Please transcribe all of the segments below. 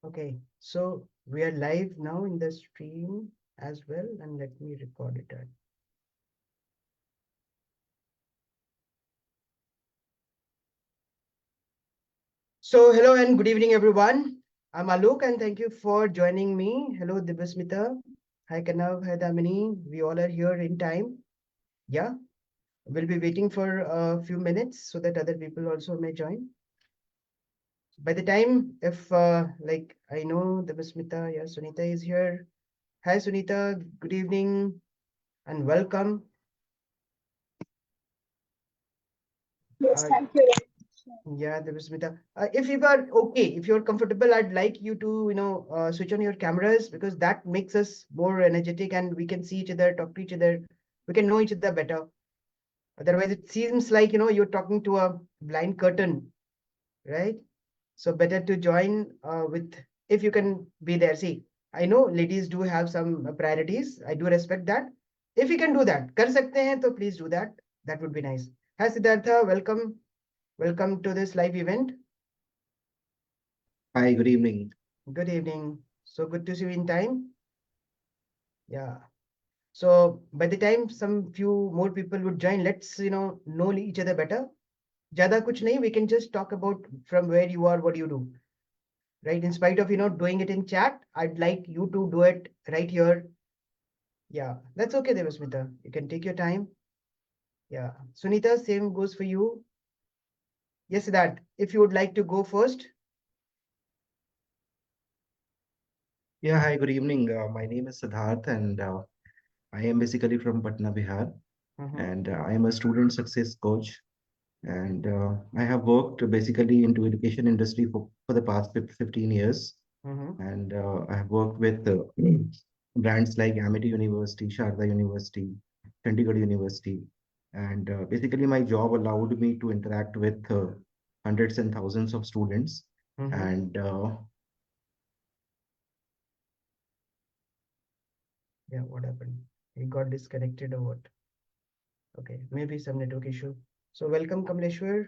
Okay, so we are live now in the stream as well, and let me record it. So hello and good evening, everyone. I'm Alok, and thank you for joining me. Hello, Dibasmita. Hi, Kanav. Hi, Damini. We all are here in time. Yeah, we'll be waiting for a few minutes so that other people also may join. By the time, if like I know Dibasmita, yeah, Sunita is here. Hi, Sunita. Good evening and welcome. Yes, Uh, thank you very Yeah, Devismita. If you are okay, if you're comfortable, I'd like you to, switch on your cameras because that makes us more energetic and we can see each other, talk to each other. We can know each other better. Otherwise, it seems like, you're talking to a blind curtain, right? So better to join with, if you can be there. See, I know ladies do have some priorities. I do respect that. If you can do that, कर सकते हैं, तो please do that. That would be nice. Hi, Siddhartha. Welcome. Welcome to this live event. Hi, good evening. Good evening. So good to see you in time. Yeah. So by the time some few more people would join, let's know each other better. Jada kuch nahi, we can just talk about from where you are, what you do. Right? In spite of doing it in chat, I'd like you to do it right here. Yeah, that's okay, Devasmita. You can take your time. Yeah. Sunita, same goes for you. Yes, that if you would like to go first. Yeah, hi, good evening. My name is Siddharth, and I am basically from Patna, Bihar, Mm-hmm. and I am a student success coach. And I have worked basically into education industry for the past 15 years. Mm-hmm. And I have worked with brands like Amity University, Sharda University, Chandigarh University. And basically, my job allowed me to interact with hundreds and thousands of students. Mm-hmm. And Yeah, what happened? He got disconnected or what? Okay, maybe some network issue. So welcome, Kamleshwar.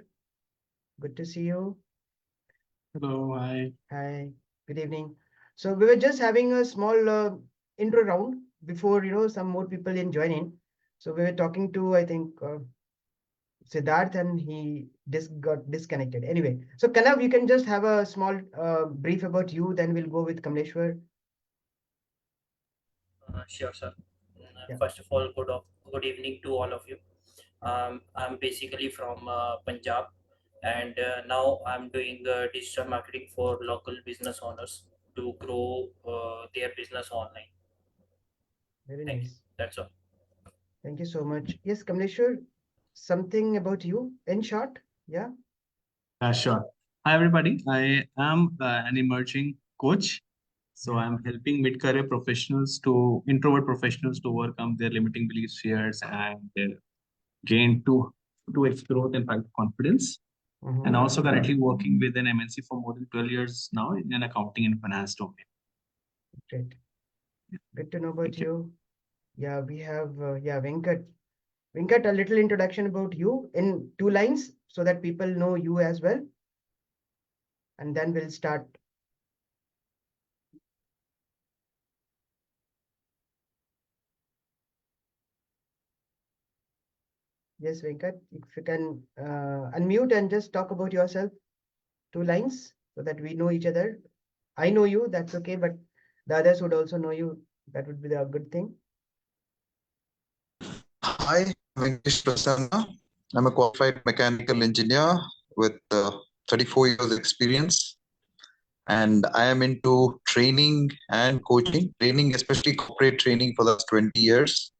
Good to see you. Hello, hi. Hi, good evening. So we were just having a small intro round before some more people in join in. So we were talking to I think Siddharth and he got disconnected. Anyway, so Kanav, you can just have a small brief about you. Then we'll go with Kamleshwar. Sure, sir. Yeah. First of all, good evening to all of you. I'm basically from Punjab, and now I'm doing digital marketing for local business owners to grow their business online. Very Thank you. nice. That's all. Thank you so much. Yes, Kamleshwar, something about you in short. Yeah. Sure. Hi, everybody. I am an emerging coach. So Yeah. I'm helping mid-career professionals to introvert professionals to overcome their limiting beliefs, fears, and gain to its growth and confidence. Mm-hmm. And also currently working with an MNC for more than 12 years now in an accounting and finance domain. Great. Good to know about Thank you. you. Yeah, we have Venkat. Venkat, a little introduction about you in 2 lines so that people know you as well. And then we'll start. Yes, Venkat, if you can unmute and just talk about yourself, 2 lines, so that we know each other. I know you, that's okay, but the others would also know you. That would be the good thing. Hi, Venkatesh Prasanna. I'm a qualified mechanical engineer with 34 years experience, and I am into training and coaching, training, especially corporate training for the last 20 years.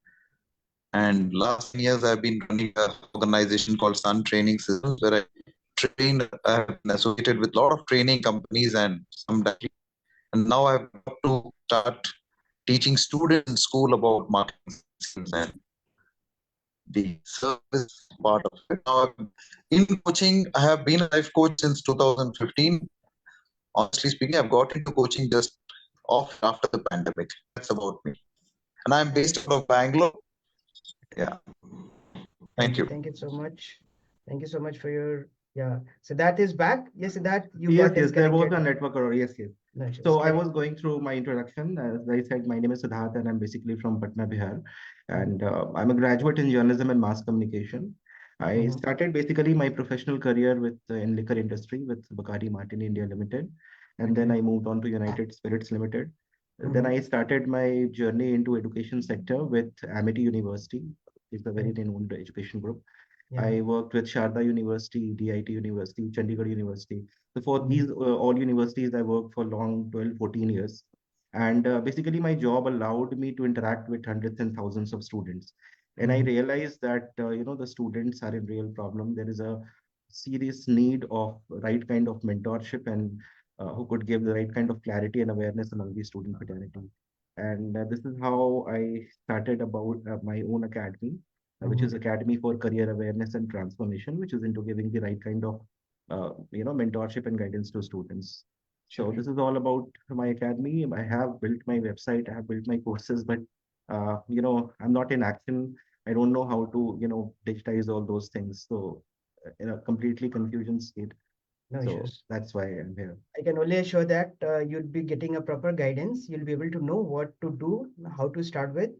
And last 10 years, I've been running an organization called Sun Training Systems, where I've been associated with a lot of training companies and some directly. And now I've got to start teaching students in school about marketing skills and the service part of it. Now, in coaching, I have been a life coach since 2015. Honestly speaking, I've got into coaching just off after the pandemic. That's about me. And I'm based out of Bangalore. Yeah. Thank you. Thank you so much. Thank you so much for your Yeah. So that is back. Yes, that you Yes, got yes, there was a disconnected. network error. Yes, yes. No issues. So I Carry was on. going through my introduction. As I said, my name is Siddharth and I'm basically from Patna, Bihar. And I'm a graduate in journalism and mass communication. I Mhm. started basically my professional career with in liquor industry with Bacardi Martin India Limited. And then Okay. I moved on to United Spirits Limited. Then Mhm. I started my journey into education sector with Amity University. It's a very Right. renowned education group. Yeah. I worked with Sharda University, DIT University, Chandigarh University. So for Mhm. these all universities, I worked for long 12, 14 years. And basically my job allowed me to interact with hundreds and thousands of students. And I Mhm. realized that, the students are in real problem. There is a serious need of right kind of mentorship and who could give the right kind of clarity and awareness among the student fraternity. And this is how I started about my own academy, which Mhm. is Academy for Career Awareness and Transformation, which is into giving the right kind of mentorship and guidance to students. So Sure. this is all about my academy. I have built my website, I have built my courses, but I'm not in action. I don't know how to digitize all those things. So in a completely confusion state. No So issues. that's why I'm here. I can only assure that you'll be getting a proper guidance. You'll be able to know what to do, how to start with,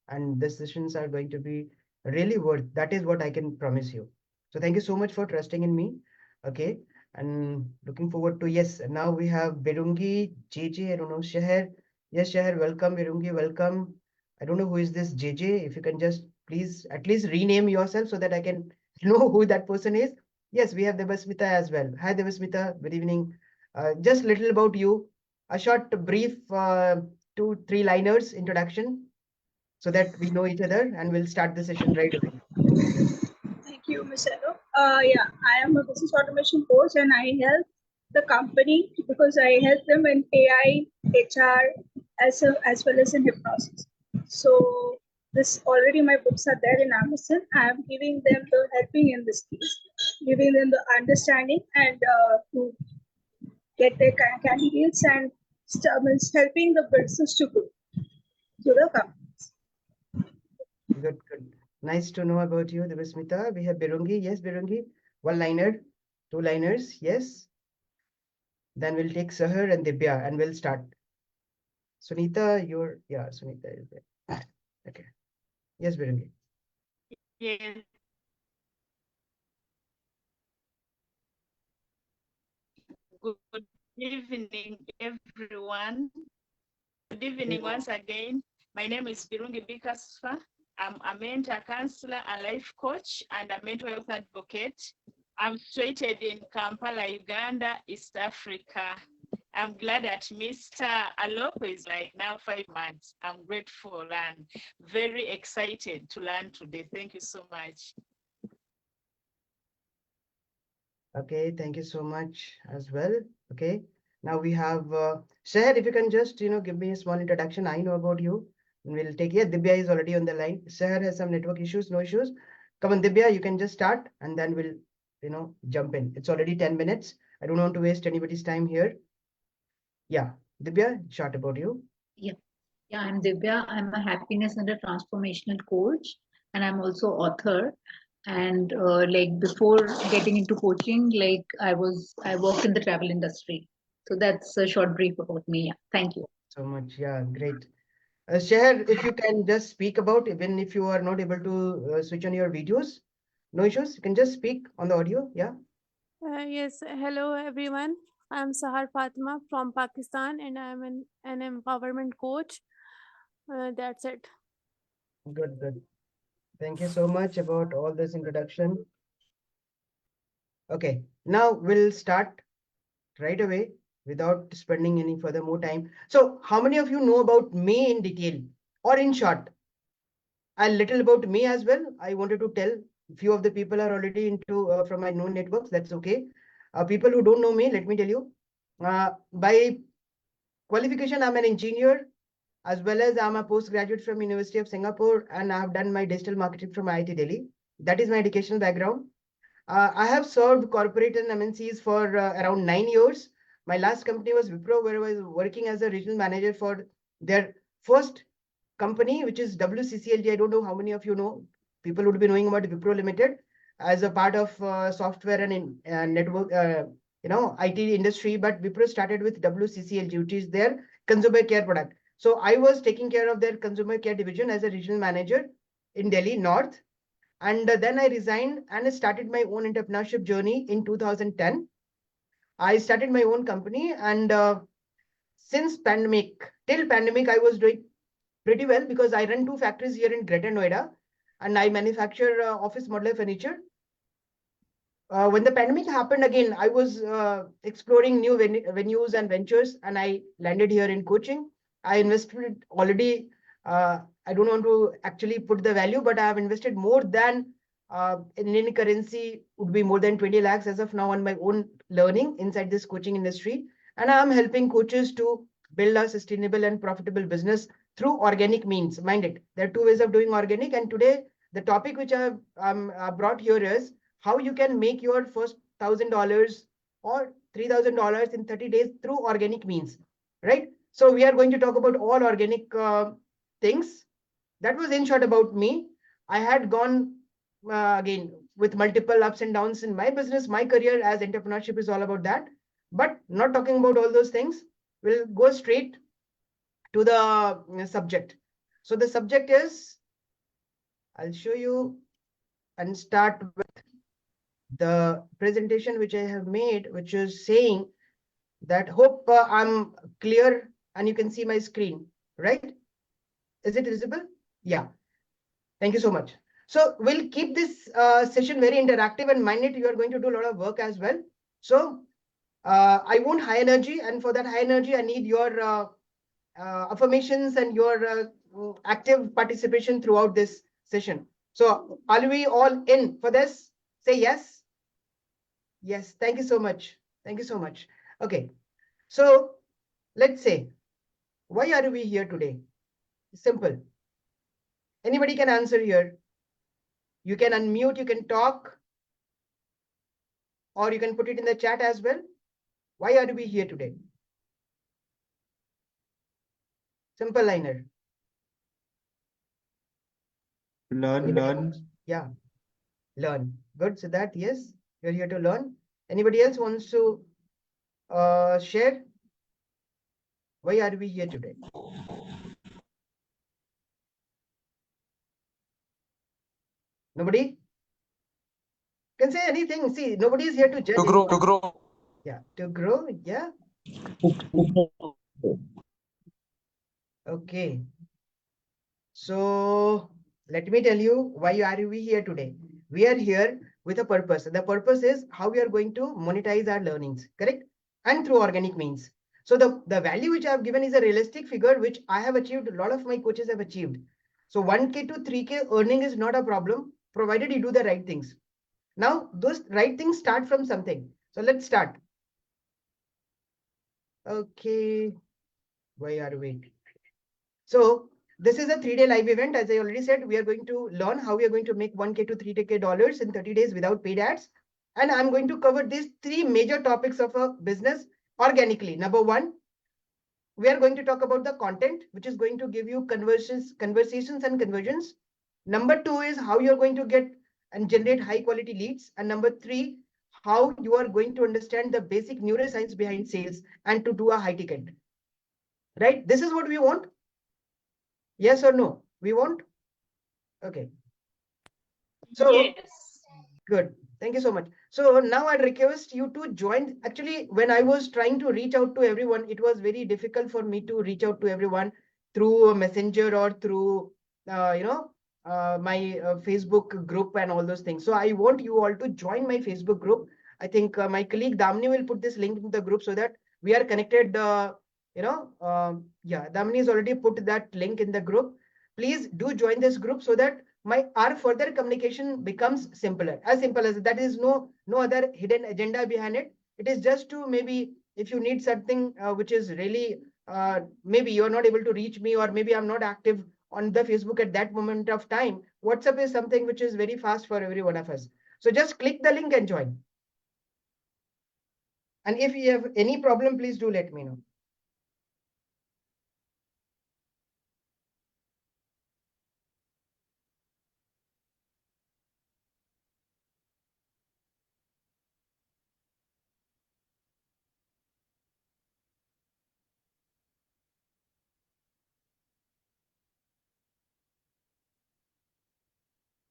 and the sessions are going to be really worth. That is what I can promise you. So thank you so much for trusting in me. Okay, and looking forward to yes. Now we have Birungi, JJ. I don't know Shahar. Yes, Shahar. Welcome, Birungi. Welcome. I don't know who is this JJ. If you can just please at least rename yourself so that I can know who that person is. Yes, we have Devasmita as well. Hi, Devasmita. Good evening. Just little about you, a short, brief, 2, 3 liners introduction, so that we know each other, and we'll start the session right away. Thank you, Ms. Alok. Yeah, I am a business automation coach and I help the company because I help them in AI, HR, as well as in hypnosis. So this already my books are there in Amazon. I am giving them the helping in this case, giving them the understanding and to get their candidates and means helping the business to grow to the companies. Good, good. Nice to know about you, Devasmita. We have Birungi. Yes, Birungi. One liner, 2 liners. Yes. Then we'll take Sahar and Dibya, and we'll start. Sunita, Sunita is there. Okay. Yes, Birungi. Yes. Good evening, everyone. Good evening once again. My name is Birungi Bikasfa. I'm a mentor counselor, a life coach, and a mental health advocate. I'm situated in Kampala, Uganda, East Africa. I'm glad that Mr. Alok is like now 5 months. I'm grateful and very excited to learn today. Thank you so much. Okay, thank you so much as well. Okay, now we have Shahar. If you can just give me a small introduction. I know about you. And we'll take Dibya is already on the line. Shahar has some network issues, no issues. Come on, Dibya, you can just start and then we'll jump in. It's already 10 minutes. I don't want to waste anybody's time here. Yeah, Dibya, short about you. Yeah, I'm Divya. I'm a happiness and a transformational coach, and I'm also author. And like before getting into coaching, like I worked in the travel industry. So that's a short brief about me. Yeah, thank you. So much. Yeah, great. Shahar, if you can just speak about, even if you are not able to switch on your videos, no issues. You can just speak on the audio. Yeah. Yes, hello everyone. I'm Sahar Fatima from Pakistan and I'm an empowerment coach. That's it. Good, good. Thank you so much about all this introduction. Okay, now we'll start right away without spending any further more time. So, how many of you know about me in detail or in short? A little about me as well. I wanted to tell few of the people are already into from my known networks. That's okay. People who don't know me, let me tell you. By qualification, I'm an engineer as well as I'm a postgraduate from University of Singapore and I have done my digital marketing from IIT Delhi. That is my educational background. I have served corporate and MNCs for around 9 years. My last company was Wipro, where I was working as a regional manager for their first company, which is WCCLG. I don't know how many of you know. People would be knowing about Wipro Limited. as a part of software and network, IT industry. But Wipro started with WCCLG, which is their consumer care product. So I was taking care of their consumer care division as a regional manager in Delhi North. And then I resigned and started my own entrepreneurship journey in 2010. I started my own company, and since till pandemic, I was doing pretty well because I run two factories here in Greater Noida, and I manufacture office modular furniture. When the pandemic happened again, I was exploring new venues and ventures, and I landed here in coaching. I invested already. I don't want to actually put the value, but I have invested more than Indian currency would be more than 20 lakhs as of now on my own learning inside this coaching industry. And I am helping coaches to build a sustainable and profitable business through organic means. Mind it, there are two ways of doing organic. And today, the topic which I have brought here is how you can make your first $1,000 or $3,000 in 30 days through organic means, right? So we are going to talk about all organic things. That was in short about me. I had gone again with multiple ups and downs in my business, my career, as entrepreneurship is all about that. But not talking about all those things, we'll go straight to the subject. So the subject is, I'll show you and start with the presentation which I have made, which is saying that hope I'm clear and you can see my screen, right? Is it visible? Yeah. Thank you so much. So we'll keep this session very interactive, and mind it, you are going to do a lot of work as well. So I want high energy, and for that high energy, I need your affirmations and your active participation throughout this session. So are we all in for this? Say yes. Yes, thank you so much. Thank you so much. Okay, so let's say, why are we here today? Simple. Anybody can answer here. You can unmute, you can talk, or you can put it in the chat as well. Why are we here today? Simple liner. Learn. Yeah, learn. Good, Siddharth, yes, you're here to learn. Anybody else wants to share? Why are we here today? Nobody? Can say anything. See, nobody is here to judge. To grow. Yeah, to grow. Yeah. Okay. So let me tell you why are we here today. We are here with a purpose. The purpose is how we are going to monetize our learnings, correct? And through organic means. So the value which I have given is a realistic figure which I have achieved, a lot of my coaches have achieved. So 1K to 3K earning is not a problem, provided you do the right things. Now, those right things start from something. So let's start. Okay. Why are we? So this is a 3-day live event. As I already said, we are going to learn how we are going to make 1K to 3K dollars in 30 days without paid ads. And I'm going to cover these 3 major topics of a business organically. Number 1, we are going to talk about the content, which is going to give you conversations and conversions. Number 2 is how you're going to get and generate high quality leads. And number 3, how you are going to understand the basic neuroscience behind sales and to do a high ticket. Right? This is what we want. Yes or no? We want? Okay. So, Yes. good. Thank you so much. So now I request you to join. Actually, when I was trying to reach out to everyone, it was very difficult for me to reach out to everyone through a messenger or through, my Facebook group and all those things. So I want you all to join my Facebook group. I think my colleague Damni will put this link in the group so that we are connected. Yeah, Damni has already put that link in the group. Please do join this group so that our further communication becomes simpler. As simple as that. Is no other hidden agenda behind it. It is just to, maybe if you need something which is really maybe you're not able to reach me, or maybe I'm not active on the Facebook at that moment of time. WhatsApp is something which is very fast for every one of us. So just click the link and join. And if you have any problem, please do let me know.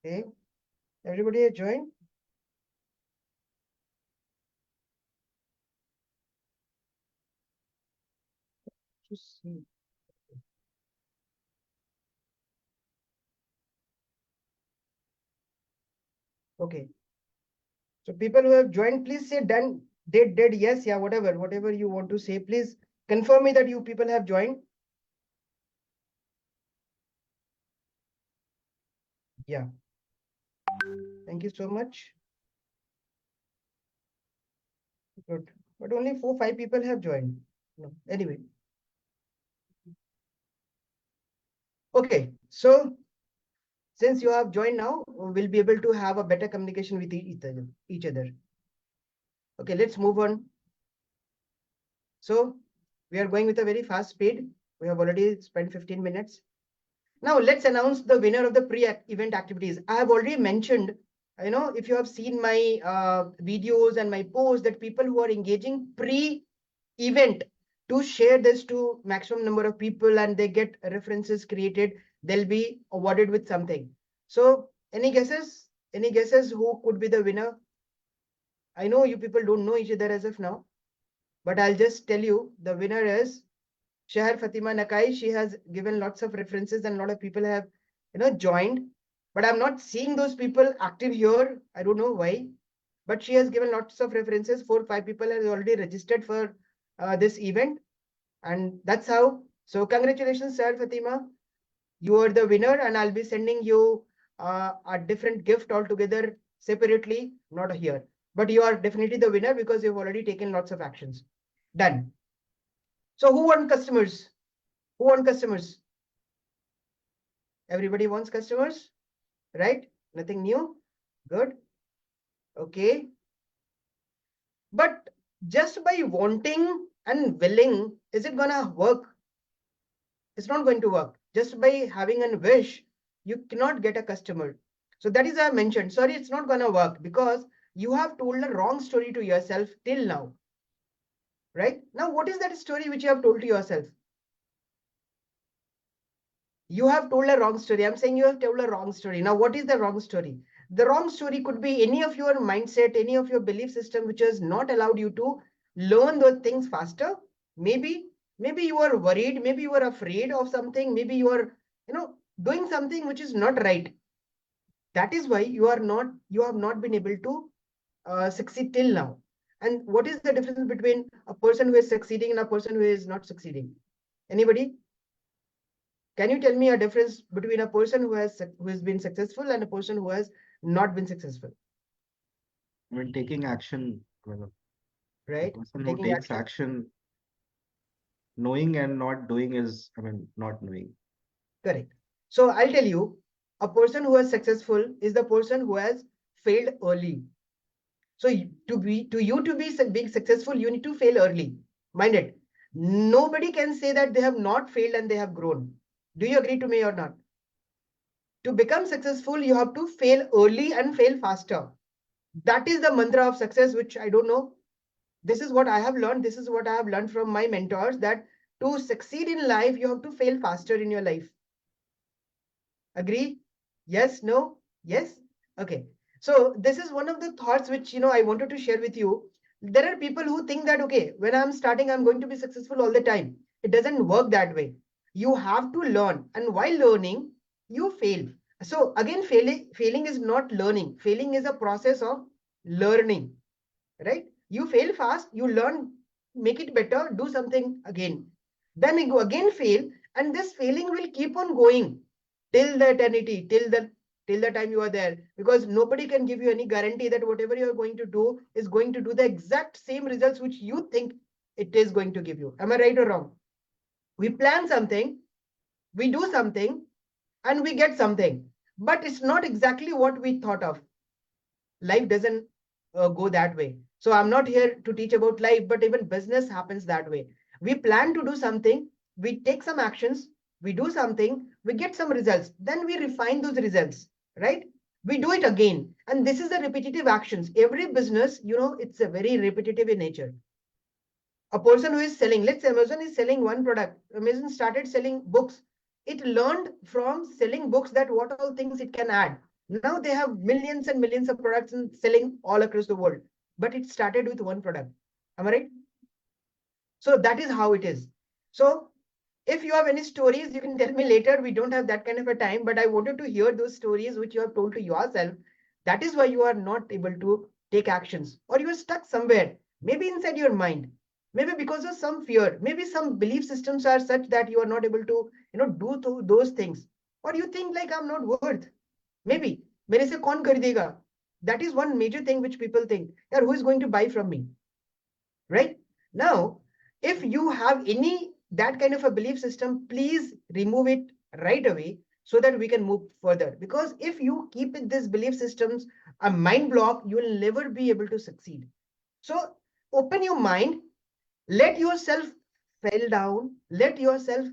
Okay, everybody has joined. Just see. Okay. So people who have joined, please say done, did, yes, yeah, whatever you want to say. Please confirm me that you people have joined. Yeah. Thank you so much. Good. But only 4-5 people have joined. No. Anyway. Okay. So since you have joined now, we'll be able to have a better communication with each other. Okay, let's move on. So we are going with a very fast speed. We have already spent 15 minutes. Now let's announce the winner of the pre-event activities. I have already mentioned, if you have seen my videos and my posts, that people who are engaging pre-event to share this to maximum number of people and they get references created, they'll be awarded with something. So any guesses? Any guesses who could be the winner? I know you people don't know each other as of now, but I'll just tell you the winner is Shahar Fatima Nakai. She has given lots of references and a lot of people have, joined. But I'm not seeing those people active here. I don't know why. But she has given lots of references. 4-5 people have already registered for this event. And that's how. So congratulations, Shahar Fatima. You are the winner and I'll be sending you a different gift altogether separately, not here. But you are definitely the winner because you've already taken lots of actions. Done. So who won customers? Who won customers? Everybody wants customers, right? Nothing new. Good. Okay. But just by wanting and willing, is it gonna work? It's not going to work. Just by having a wish, you cannot get a customer. So that is I mentioned. Sorry, it's not gonna work because you have told a wrong story to yourself till now. Right? Now, what is that story which you have told to yourself? You have told a wrong story. I'm saying you have told a wrong story. Now, what is the wrong story? The wrong story could be any of your mindset, any of your belief system, which has not allowed you to learn those things faster. Maybe you are worried, maybe you are afraid of something, maybe you are, doing something which is not right. That is why you have not been able to succeed till now. And what is the difference between a person who is succeeding and a person who is not succeeding? Anybody? Can you tell me a difference between a person who has been successful and a person who has not been successful? When taking action, well, the Right? person who Taking takes action. action, knowing and not doing is, not knowing. Correct. So I'll tell you, a person who is successful is the person who has failed early. So to be being successful, you need to fail early. Mind it. Nobody can say that they have not failed and they have grown. Do you agree to me or not? To become successful, you have to fail early and fail faster. That is the mantra of success, which I don't know. This is what I have learned. This is what I have learned from my mentors, that to succeed in life, you have to fail faster in your life. Agree? Yes, no, yes. Okay. So this is one of the thoughts which, I wanted to share with you. There are people who think that, okay, when I'm starting, I'm going to be successful all the time. It doesn't work that way. You have to learn. And while learning, you fail. So again, failing is not learning. Failing is a process of learning, right? You fail fast, you learn, make it better, do something again. Then you go again fail, and this failing will keep on going till the eternity, till the time you are there, because nobody can give you any guarantee that whatever you are going to do is going to do the exact same results which you think it is going to give you. Am I right or wrong? We plan something, we do something, and we get something, but it's not exactly what we thought of. Life doesn't go that way. So I'm not here to teach about life, but even business happens that way. We plan to do something, we take some actions, we do something, we get some results, then we refine those results, right? We do it again. And this is the repetitive actions. Every business, it's a very repetitive in nature. A person who is selling, let's say Amazon is selling one product. Amazon started selling books. It learned from selling books that what all things it can add. Now they have millions and millions of products and selling all across the world. But it started with one product. Am I right? So that is how it is. So if you have any stories, you can tell me later. We don't have that kind of a time, but I wanted to hear those stories which you have told to yourself. That is why you are not able to take actions, or you are stuck somewhere, maybe inside your mind, maybe because of some fear, maybe some belief systems are such that you are not able to, do those things, or you think like I'm not worth. Maybe मेरे से कौन खरीदेगा? That is one major thing which people think. Yeah, who is going to buy from me? Right now, if you have any that kind of a belief system, please remove it right away so that we can move further. Because if you keep in this belief systems a mind block, you will never be able to succeed. So open your mind, let yourself fail down, let yourself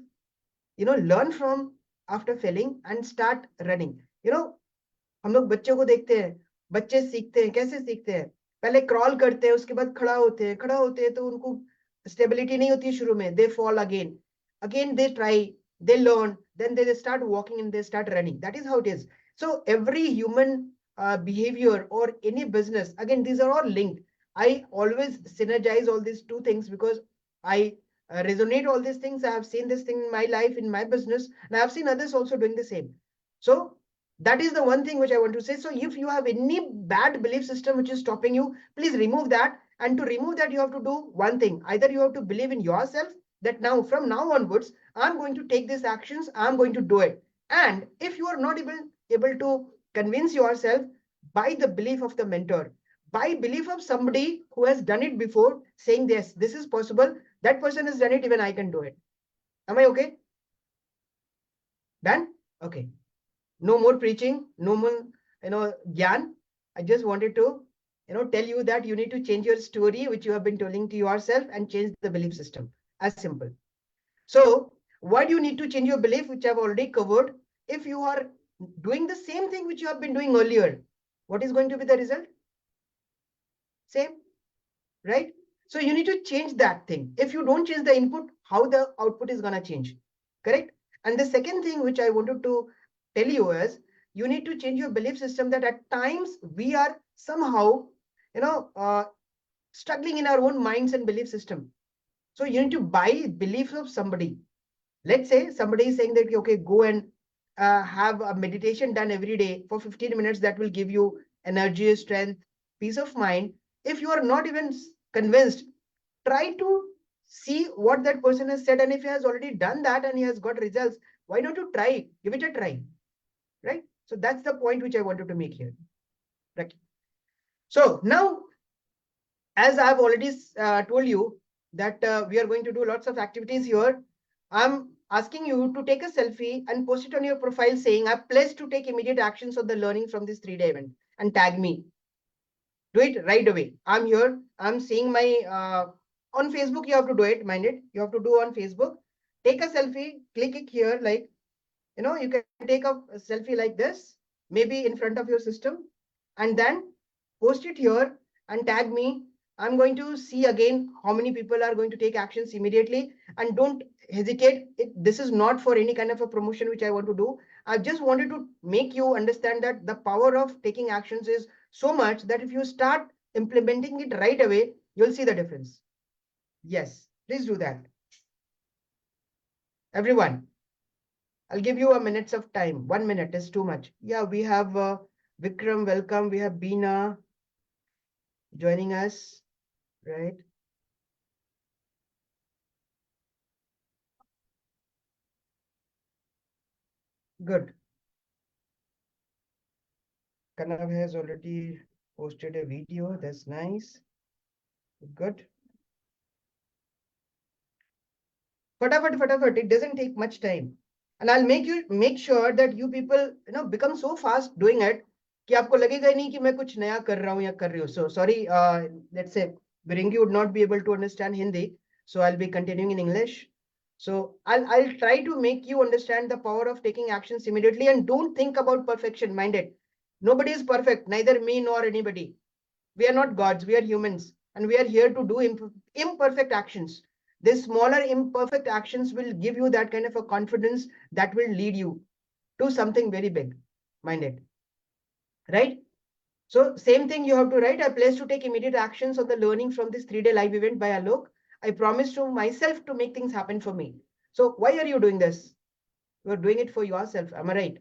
learn from after failing and start running. हम लोग बच्चों को देखते हैं, बच्चे सीखते हैं, कैसे सीखते हैं? पहले क्रॉल करते हैं, उसके बाद खड़ा होते हैं तो उनको स्टेबिलिटी नहीं होती शुरू में, they fall again they try, they learn, then they start walking and they start running. That is how it is. So every human behavior or any business, again, these are all linked. I always synergize all these two things because I resonate all these things. I have seen this thing in my life, in my business, and I have seen others also doing the same. So that is the one thing which I want to say. So if you have any bad belief system which is stopping you, please remove that. And to remove that, you have to do one thing. Either you have to believe in yourself that now, from now onwards, I'm going to take these actions, I'm going to do it. And if you are not able to convince yourself, by the belief of the mentor, by belief of somebody who has done it before, saying this is possible, that person has done it, even I can do it. Am I okay? Done? Okay. No more preaching, no more, gyan. I just wanted to, tell you that you need to change your story, which you have been telling to yourself, and change the belief system. As simple. So why do you need to change your belief, which I've already covered? If you are doing the same thing which you have been doing earlier, what is going to be the result? Same, right? So you need to change that thing. If you don't change the input, how the output is going to change? Correct? And the second thing which I wanted to tell you is, you need to change your belief system that at times we are somehow, struggling in our own minds and belief system. So you need to buy beliefs of somebody. Let's say somebody is saying that, okay, go and have a meditation done every day for 15 minutes. That will give you energy, strength, peace of mind. If you are not even convinced, try to see what that person has said. And if he has already done that and he has got results, why don't you try? Give it a try. Right? So that's the point which I wanted to make here. Right? So now, as I've already told you that we are going to do lots of activities here, I'm asking you to take a selfie and post it on your profile saying, I'm pledged to take immediate actions on the learning from this 3-day event, and tag me. Do it right away. I'm here. I'm seeing my, on Facebook, you have to do it, mind it. You have to do on Facebook. Take a selfie, click it here, like, you can take a selfie like this, maybe in front of your system, and then post it here and tag me. I'm going to see again how many people are going to take actions immediately, and don't hesitate. This is not for any kind of a promotion which I want to do. I just wanted to make you understand that the power of taking actions is so much that if you start implementing it right away, you'll see the difference. Yes, please do that. Everyone, I'll give you a minutes of time. 1 minute is too much. Yeah, we have Vikram, welcome. We have Beena joining us, right? Good. Kanav has already posted a video. That's nice. Good. Fatafat. It doesn't take much time. And I'll make sure that you people, become so fast doing it कि आपको लगेगा नहीं कि मैं कुछ नया कर रहा हूँ या कर रही हूँ. So sorry, let's say Biringi would not be able to understand Hindi, so I'll be continuing in English. So I'll try to make you understand the power of taking actions immediately, and don't think about perfection. Mind it, nobody is perfect, neither me nor anybody. We are not gods, we are humans, and we are here to do imperfect actions. These smaller imperfect actions will give you that kind of a confidence that will lead you to something very big. Mind it. right? So same thing you have to write. I pledge to take immediate actions on the learning from this 3-day live event by Alok. I promise to myself to make things happen for me. So why are you doing this? You are doing it for yourself. Am I right?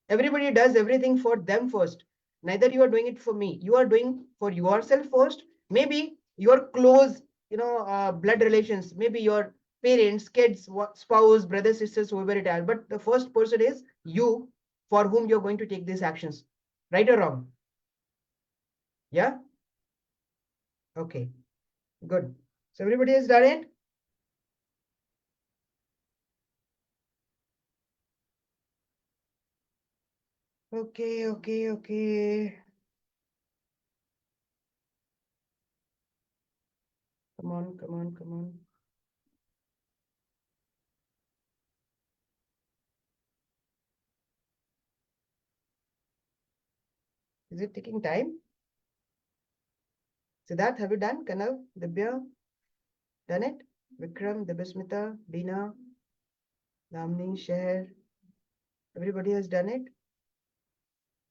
Everybody does everything for them first. Neither you are doing it for me. You are doing for yourself first. Maybe your close, blood relations, maybe your parents, kids, spouse, brothers, sisters, whoever it is. But the first person is you, for whom you're going to take these actions. Right or wrong? Yeah? Okay, good. So everybody has done it? Okay, okay, okay. Come on, come on, come on. Is it taking time? Siddharth, have you done? Kanav, Dibya, done it? Vikram, Dibasmita, Dina, Namni, Sheher. Everybody has done it.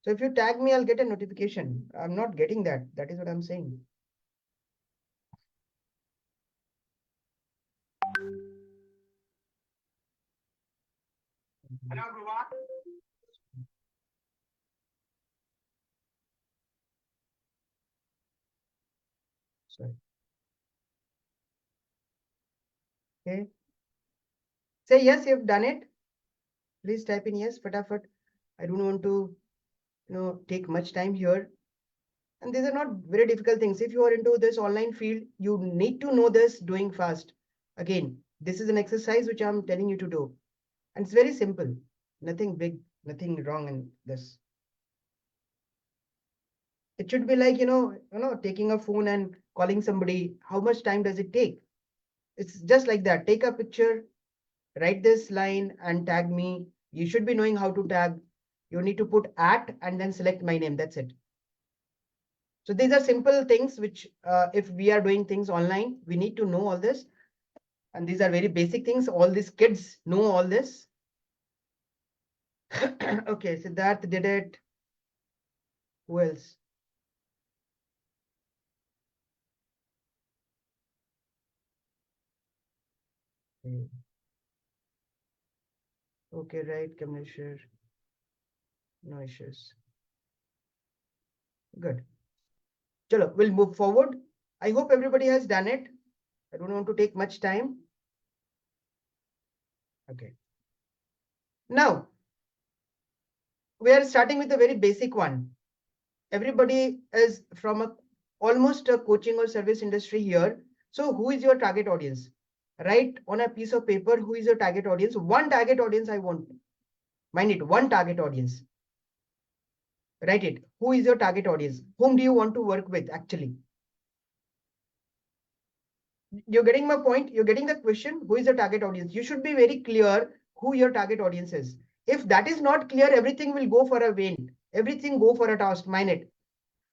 So if you tag me, I'll get a notification. I'm not getting that. That is what I'm saying. Sorry. Okay. Say yes, you've done it. Please type in yes, fatafat. I don't want to, take much time here. And these are not very difficult things. If you are into this online field, you need to know this doing fast. Again, this is an exercise which I'm telling you to do. And it's very simple. Nothing big, nothing wrong in this. It should be like, taking a phone and calling somebody. How much time does it take? It's just like that. Take a picture, write this line and tag me. You should be knowing how to tag. You need to put at and then select my name. That's it. So these are simple things which, if we are doing things online, we need to know all this. And these are very basic things. All these kids know all this. Okay, Siddharth did it. Who else? Okay, right, Kamleshwar. No issues. Good. Chalo, we'll move forward. I hope everybody has done it. I don't want to take much time. Okay. Now, we are starting with a very basic one. Everybody is from almost a coaching or service industry here. So who is your target audience? Write on a piece of paper, who is your target audience? One target audience I want. Mind it, one target audience. Write it. Who is your target audience? Whom do you want to work with actually? You're getting my point? You're getting the question, who is your target audience? You should be very clear who your target audience is. If that is not clear, everything will go for a vain. Everything go for a toss. Mind it.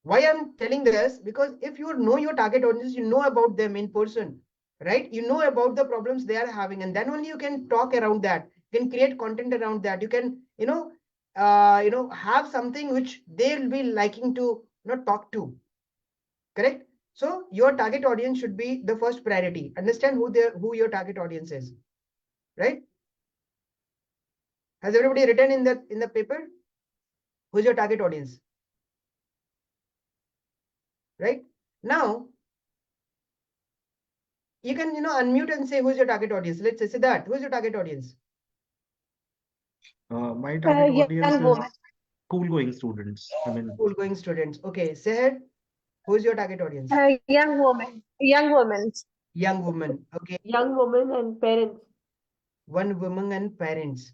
Why I'm telling this? Because if you know your target audience, you know about them in person, right? You know about the problems they are having, and then only you can talk around that. You can create content around that. You can, have something which they'll be liking to talk to. Correct? So your target audience should be the first priority. Understand who your target audience is, right? Has everybody written in the paper? Who's your target audience? Right? Now you can unmute and say who's your target audience. Let's say that. Who's your target audience? My target audience Young is woman. school-going students. I mean, School-going students. Okay, Seher, who's your target audience? Young woman. Young women. Young woman. Okay, Young women and parents. one woman and parents.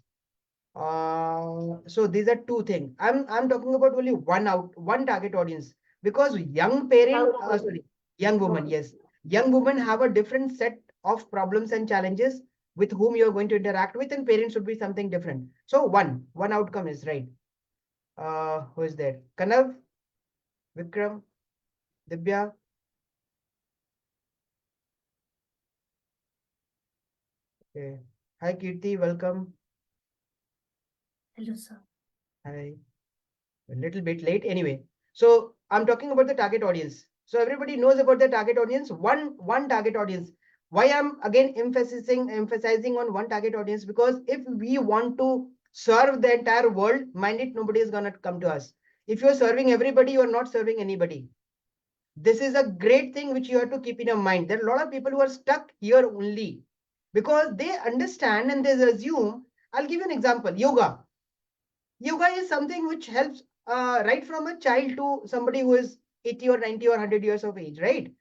So these are two things. I'm talking about only one target audience, because young parent, young woman, yes, young women have a different set of problems and challenges with whom you're going to interact with, and parents should be something different. So one outcome is right. Who is there? Kanav, Vikram, Dibya. Okay. Hi Kirti, welcome. Hello, sir. Hi. A little bit late anyway. So I'm talking about the target audience. So everybody knows about the target audience, one target audience. Why I'm again emphasizing on one target audience? Because if we want to serve the entire world, mind it, nobody is gonna come to us. If you're serving everybody, you're not serving anybody. This is a great thing which you have to keep in your mind. There are a lot of people who are stuck here only because they understand and they assume. I'll give you an example. Yoga. Yoga is something which helps right from a child to somebody who is 80 or 90 or 100 years of age, right?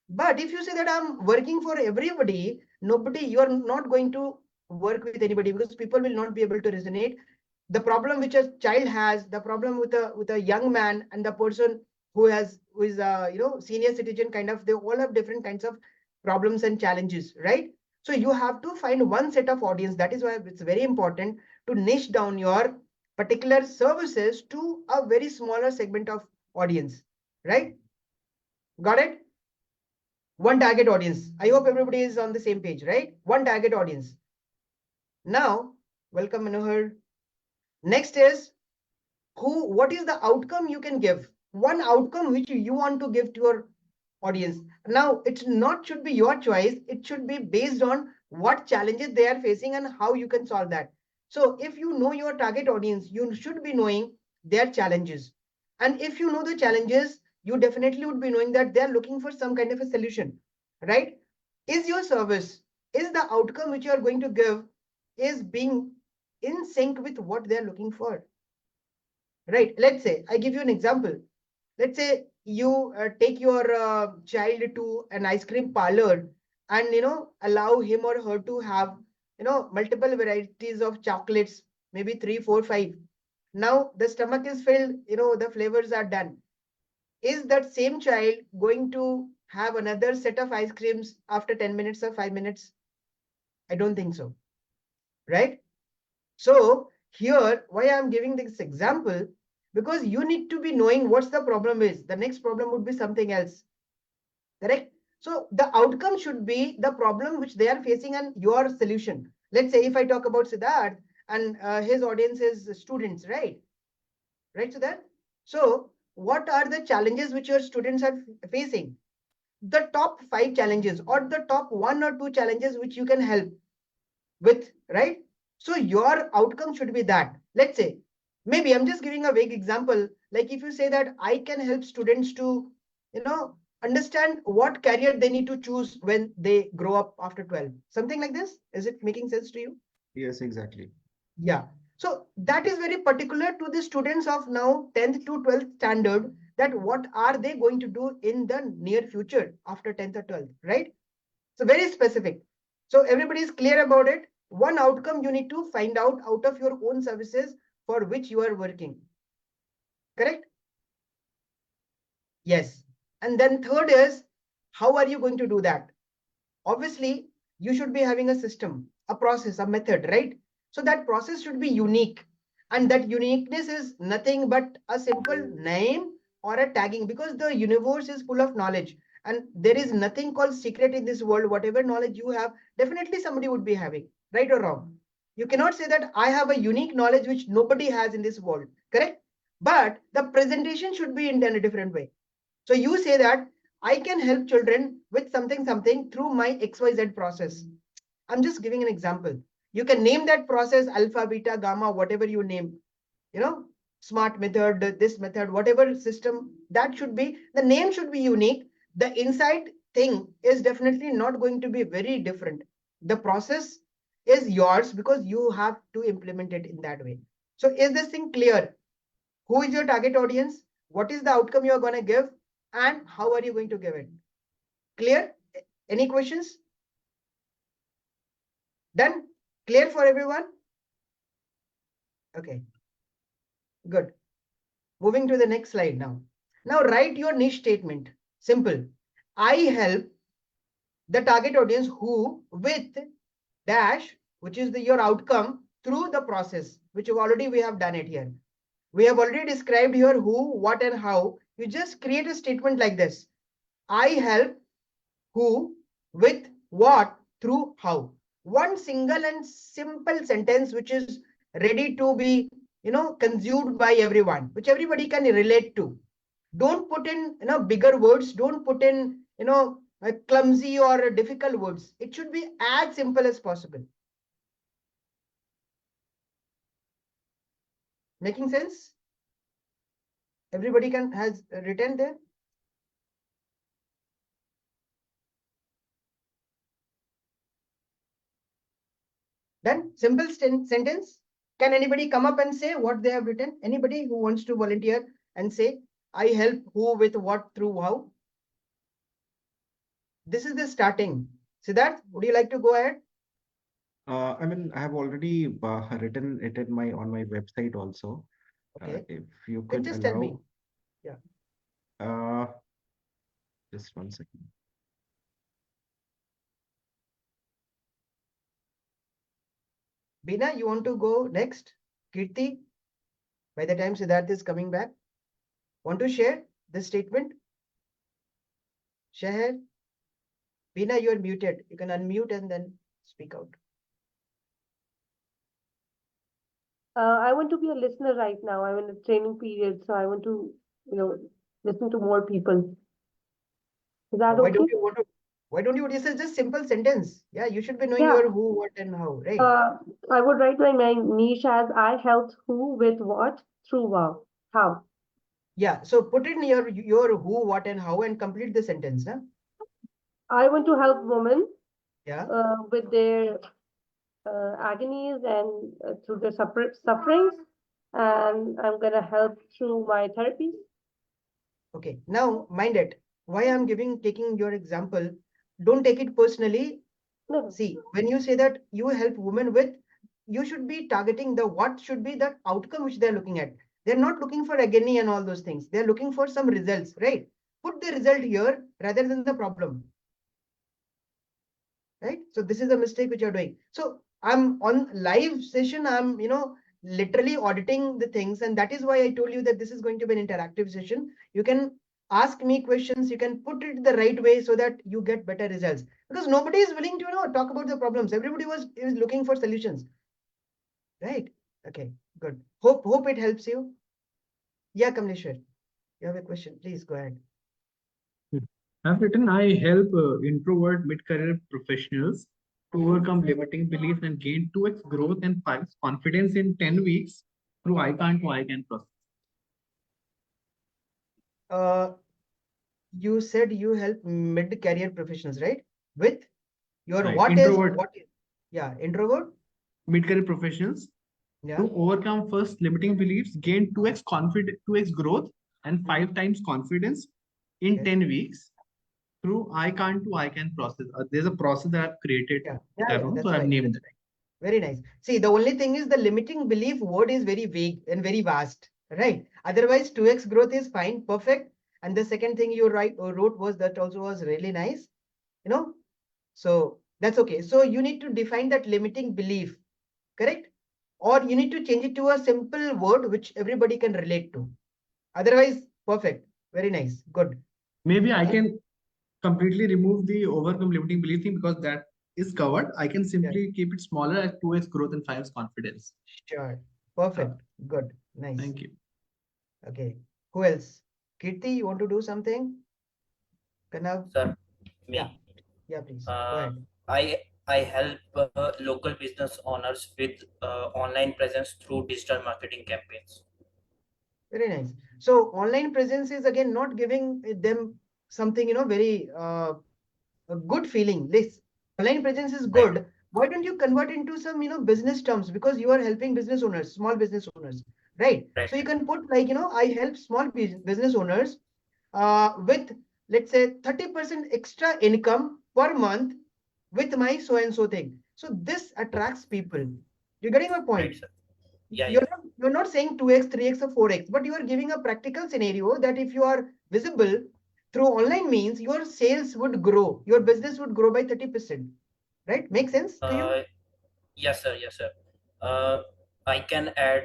But if you say that I'm working for everybody, you are not going to work with anybody because people will not be able to resonate. The problem which a child has, the problem with a young man and the person who is senior citizen kind of, they all have different kinds of problems and challenges, right? So you have to find one set of audience. That is why it's very important to niche down your particular services to a very smaller segment of audience, right? Got it? One target audience. I hope everybody is on the same page, right? One target audience. Now, welcome Manohar. Next is what is the outcome you can give? One outcome which you want to give to your audience. Now, should be your choice. It should be based on what challenges they are facing and how you can solve that. So if you know your target audience, you should be knowing their challenges. And if you know the challenges, you definitely would be knowing that they're looking for some kind of a solution, right? Is your service, is the outcome which you are going to give is being in sync with what they're looking for, right? Let's say, I give you an example. Let's say you take your child to an ice cream parlor and, allow him or her to have, multiple varieties of chocolates, maybe 3, 4, 5. Now the stomach is filled, the flavors are done. Is that same child going to have another set of ice creams after 10 minutes or 5 minutes? I don't think so, right? So here, why I'm giving this example, because you need to be knowing what's the problem is. The next problem would be something else, correct? So the outcome should be the problem which they are facing and your solution. Let's say if I talk about Siddharth and his audience is students, right? Right, Siddharth? So what are the challenges which your students are facing? The top 5 challenges or the top 1 or 2 challenges which you can help with, right? So your outcome should be that. Let's say, maybe I'm just giving a vague example. Like if you say that I can help students to, understand what career they need to choose when they grow up after 12. Something like this. Is it making sense to you? Yes, exactly. Yeah. So that is very particular to the students of now 10th to 12th standard, that what are they going to do in the near future after 10th or 12th, right? So very specific. So everybody is clear about it. One outcome you need to find out of your own services for which you are working. Correct? Yes. And then third is, how are you going to do that? Obviously, you should be having a system, a process, a method, right? So that process should be unique. And that uniqueness is nothing but a simple name or a tagging, because the universe is full of knowledge. And there is nothing called secret in this world. Whatever knowledge you have, definitely somebody would be having, right or wrong. You cannot say that I have a unique knowledge which nobody has in this world, correct? But the presentation should be in a different way. So you say that I can help children with something through my XYZ process. I'm just giving an example. You can name that process alpha, beta, gamma, whatever you name, smart method, this method, whatever system, that should be, the name should be unique. The inside thing is definitely not going to be very different. The process is yours because you have to implement it in that way. So is this thing clear? Who is your target audience? What is the outcome you're going to give? And how are you going to give it? Clear? Any questions? Done? Clear for everyone? Okay, good. Moving to the next slide now. Now write your niche statement. Simple. I help the target audience who with dash, which is your outcome through the process, which we have done it here. We have already described here who, what, and how. You just create a statement like this. I help who, with, what, through, how. One single and simple sentence which is ready to be, consumed by everyone, which everybody can relate to. Don't put in, bigger words. Don't put in, clumsy or difficult words. It should be as simple as possible. Making sense? Everybody has written there. Then simple sentence. Can anybody come up and say what they have written? Anybody who wants to volunteer and say, I help who with what through how? This is the starting. Siddharth, would you like to go ahead? I mean, I have already written it in on my website also. Okay. If you Then could just allow. tell me. Yeah. Just 1 second. Beena, you want to go next? Kirti, by the time Siddharth is coming back, want to share this statement? Shahar? Beena, you are muted. You can unmute and then speak out. I want to be a listener right now. I'm in a training period, so I want to, listen to more people. Is that Why okay? don't you want to? Why don't you? This is just simple sentence. Yeah, you should be knowing Yeah. your who, what, and how, right? I would write my niche as I helped who with what through how. Yeah. So put in your who, what, and how, and complete the sentence. Huh? I want to help women Yeah. with their agonies and through their sufferings, and I'm gonna help through my therapies. Okay. Now, mind it. Why I'm taking your example? Don't take it personally. No. See, when you say that you help women with, you should be targeting what should be the outcome which they're looking at. They're not looking for agony and all those things. They're looking for some results, right? Put the result here rather than the problem. Right? So this is a mistake which you're doing. So I'm on live session. I'm, literally auditing the things. And that is why I told you that this is going to be an interactive session. You can ask me questions. You can put it the right way so that you get better results. Because nobody is willing to, talk about the problems. Everybody is looking for solutions. Right? Okay, good. Hope it helps you. Yeah, Kamleshwar, you have a question. Please go ahead. I've written, I help introvert mid-career professionals to overcome limiting beliefs and gain 2x growth and 5x confidence in 10 weeks through I can't to I can process. You said you help mid-career professionals, right? With your Right. what Introvert. is yeah, introvert Mid-career professionals yeah, to overcome first limiting beliefs, gain 2x confidence, 2x growth and 5 times confidence in Okay. 10 weeks through I can't to I can process. There's a process that I've created. yeah, So that's I've fine. named That's it. fine. Very nice. See, the only thing is the limiting belief word is very vague and very vast, right? Otherwise, 2x growth is fine, perfect. And the second thing you wrote was that also was really nice, So that's okay. So you need to define that limiting belief, correct? Or you need to change it to a simple word which everybody can relate to. Otherwise, perfect. Very nice. Good. Maybe I can completely remove the overcome limiting belief thing because that is covered. I can simply keep it smaller as 2x growth and 5x confidence. Sure. Perfect. Good. Nice. Thank you. Okay. Who else? Kirti, you want to do something? Kanav? Sir, me. Yeah, please. Go ahead. I help local business owners with online presence through digital marketing campaigns. Very nice. So online presence is again not giving them something, very a good feeling. This online presence is good. Right. Why don't you convert into some, business terms, because you are helping business owners, small business owners, right? So you can put like, I help small business owners with, let's say, 30% extra income per month with my so and so thing. So this attracts people. You're getting my point? Right, sir. Yeah, you're not saying 2x, 3x, or 4x, but you are giving a practical scenario that if you are visible through online means, your sales would grow, your business would grow by 30%. Right? Make sense to you? Yes, sir. Yes, sir. I can add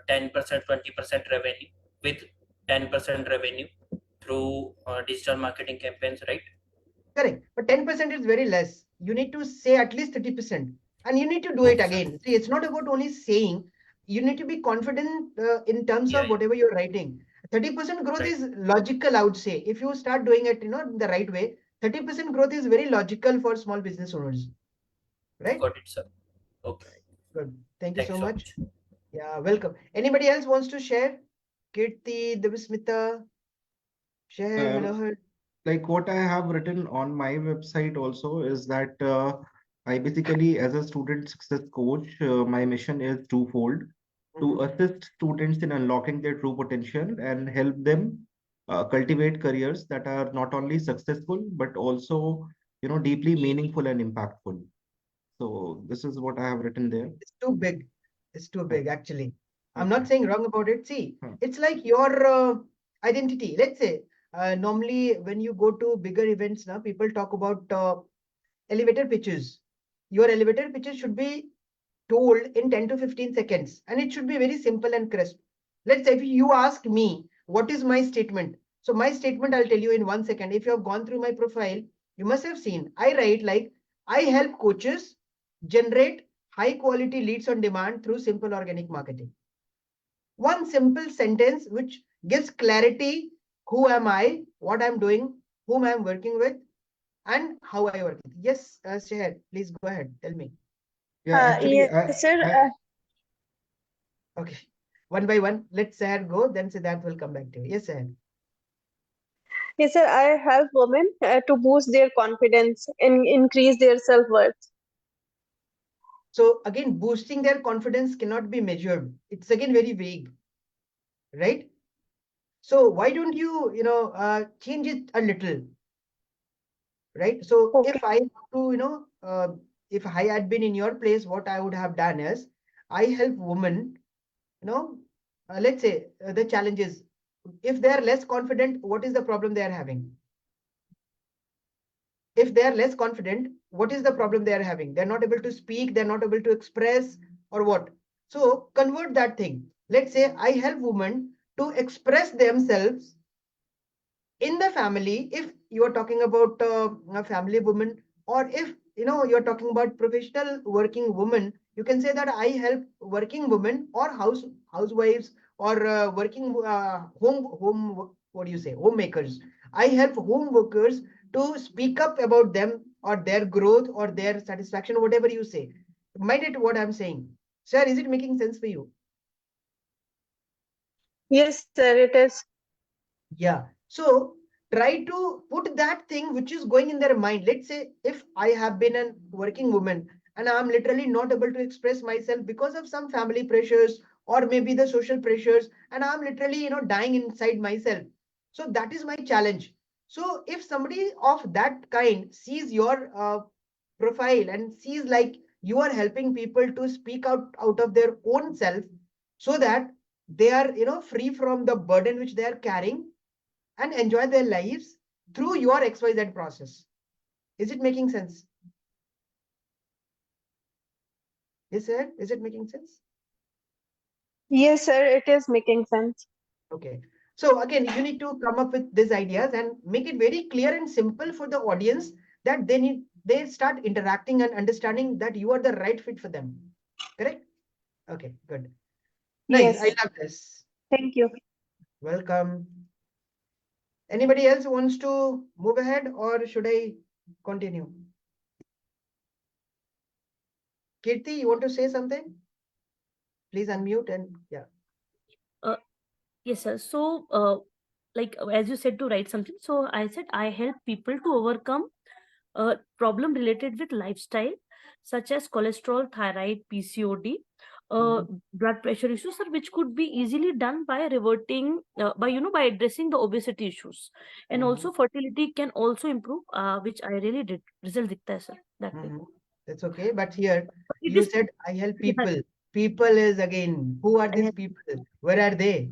10%, 20% revenue with 10% revenue through digital marketing campaigns, right? Correct. But 10% is very less. You need to say at least 30%. And you need to do it Okay, sir. again. See, it's not about only saying. you need to be confident in terms Yeah, of whatever you're writing. 30% growth right. is logical, I would say. If you start doing it, in the right way, 30% growth is very logical for small business owners, right? Got it, sir. Okay. Good. Thank you Thank you so so much. much. Yeah, welcome. Anybody else wants to share? Kirti, Devismita, share, Uh, Manohar. like what I have written on my website also is that I basically, as a student success coach, my mission is twofold: to assist students in unlocking their true potential and help them cultivate careers that are not only successful but also, deeply meaningful and impactful. So this is what I have written there. It's too big. It's too big, actually. I'm not Okay. saying wrong about it. See, Hmm. it's like your identity. Let's say, normally when you go to bigger events now, people talk about elevator pitches. Your elevator pitches should be told in 10 to 15 seconds, and it should be very simple and crisp. Let's say if you ask me, what is my statement? So my statement, I'll tell you in 1 second. If you have gone through my profile, you must have seen, I write like, I help coaches generate high quality leads on demand through simple organic marketing. One simple sentence which gives clarity: who am I, what I'm doing, whom I'm working with, and how I work with. Yes, Shahid, please go ahead. Tell me. Yeah, actually, Yes, sir. Okay. One by one, let Sahar go, then Siddharth will come back to you. Yes, Sahar. Yes, sir. I help women to boost their confidence and increase their self-worth. So again, boosting their confidence cannot be measured. It's again very vague, right? So why don't you, change it a little, right? So Okay. if I have to, if I had been in your place, what I would have done is I help women, let's say the challenges. If they are less confident, what is the problem they are having? If they are less confident, what is the problem they are having? They're not able to speak, they're not able to express, or what? So convert that thing. Let's say I help women to express themselves in the family. If you are talking about a family woman, or if you're talking about professional working woman, you can say that I help working women or housewives, or working what do you say, homemakers. I help home workers to speak up about them or their growth or their satisfaction, whatever you say. Mind it what I'm saying. Sir, is it making sense for you? Yes, sir. It is. Yeah. So try to put that thing which is going in their mind. Let's say if I have been a working woman and I'm literally not able to express myself because of some family pressures or maybe the social pressures, and I'm literally, dying inside myself. So that is my challenge. So if somebody of that kind sees your profile and sees like you are helping people to speak out of their own self, so that they are, free from the burden which they are carrying and enjoy their lives through your XYZ process. Is it making sense? Yes, sir. Is it making sense? Yes, sir. It is making sense. Okay. So again, you need to come up with these ideas and make it very clear and simple for the audience, that they start interacting and understanding that you are the right fit for them. Correct? Okay, good. Nice. I Yes. love this. Thank you. Welcome. Anybody else wants to move ahead, or should I continue? Kirti, you want to say something? Please unmute and yeah. Uh, yes, sir. So, like as you said to write something, so I said I help people to overcome a problem related with lifestyle, such as cholesterol, thyroid, PCOD, blood pressure issues, sir, which could be easily done by reverting, by addressing the obesity issues, and also fertility can also improve, which I really did result दिखता है, sir, that way. That's okay. But here But it you is said I help yeah, people. People is again, who are I these help. people? Where are they?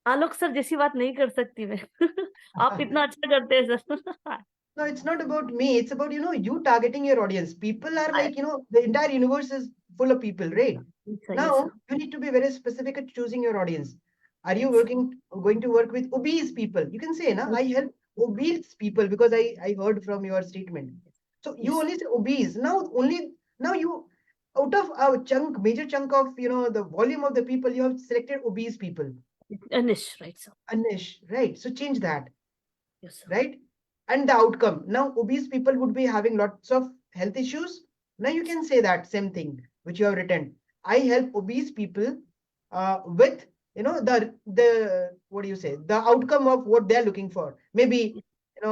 Alok sir जैसी बात नहीं कर सकती मैं आप इतना अच्छा करते हैं sir No, it's not about me. It's about, you targeting your audience. People are like, the entire universe is full of people, right? yes, sir, yes, Now sir. you need to be very specific at choosing your audience. Are you Yes, going to work with obese people? You can say, I help obese people, because I heard from your statement. So you yes, only say obese. Now you out of a major chunk of, the volume of the people, you have selected obese people. A niche, right, sir? A niche, right? So change that, Yes, sir. right? And the outcome. Now, obese people would be having lots of health issues. Now you can say that same thing which you have written. I help obese people with, the what do you say? The outcome of what they're looking for. Maybe, they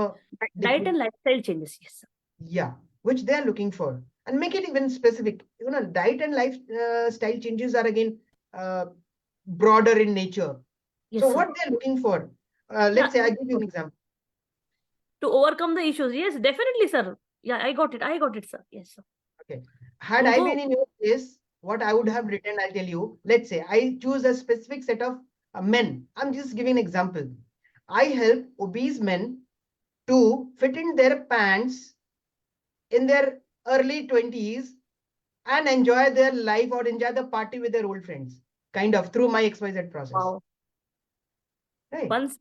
Diet could, and lifestyle changes, yes, sir. yeah, which they're looking for, and make it even specific. Diet and lifestyle changes are again broader in nature. Yes, So sir. what they're looking for, let's say I give you an example. To overcome the issues, yes, definitely, sir. Yeah, I got it, sir. Yes, sir. Okay. Had I been in your place, what I would have written, I'll tell you. Let's say I choose a specific set of men. I'm just giving an example. I help obese men to fit in their pants in their early 20s and enjoy their life or enjoy the party with their old friends, kind of through my XYZ process. Wow. Right. Once,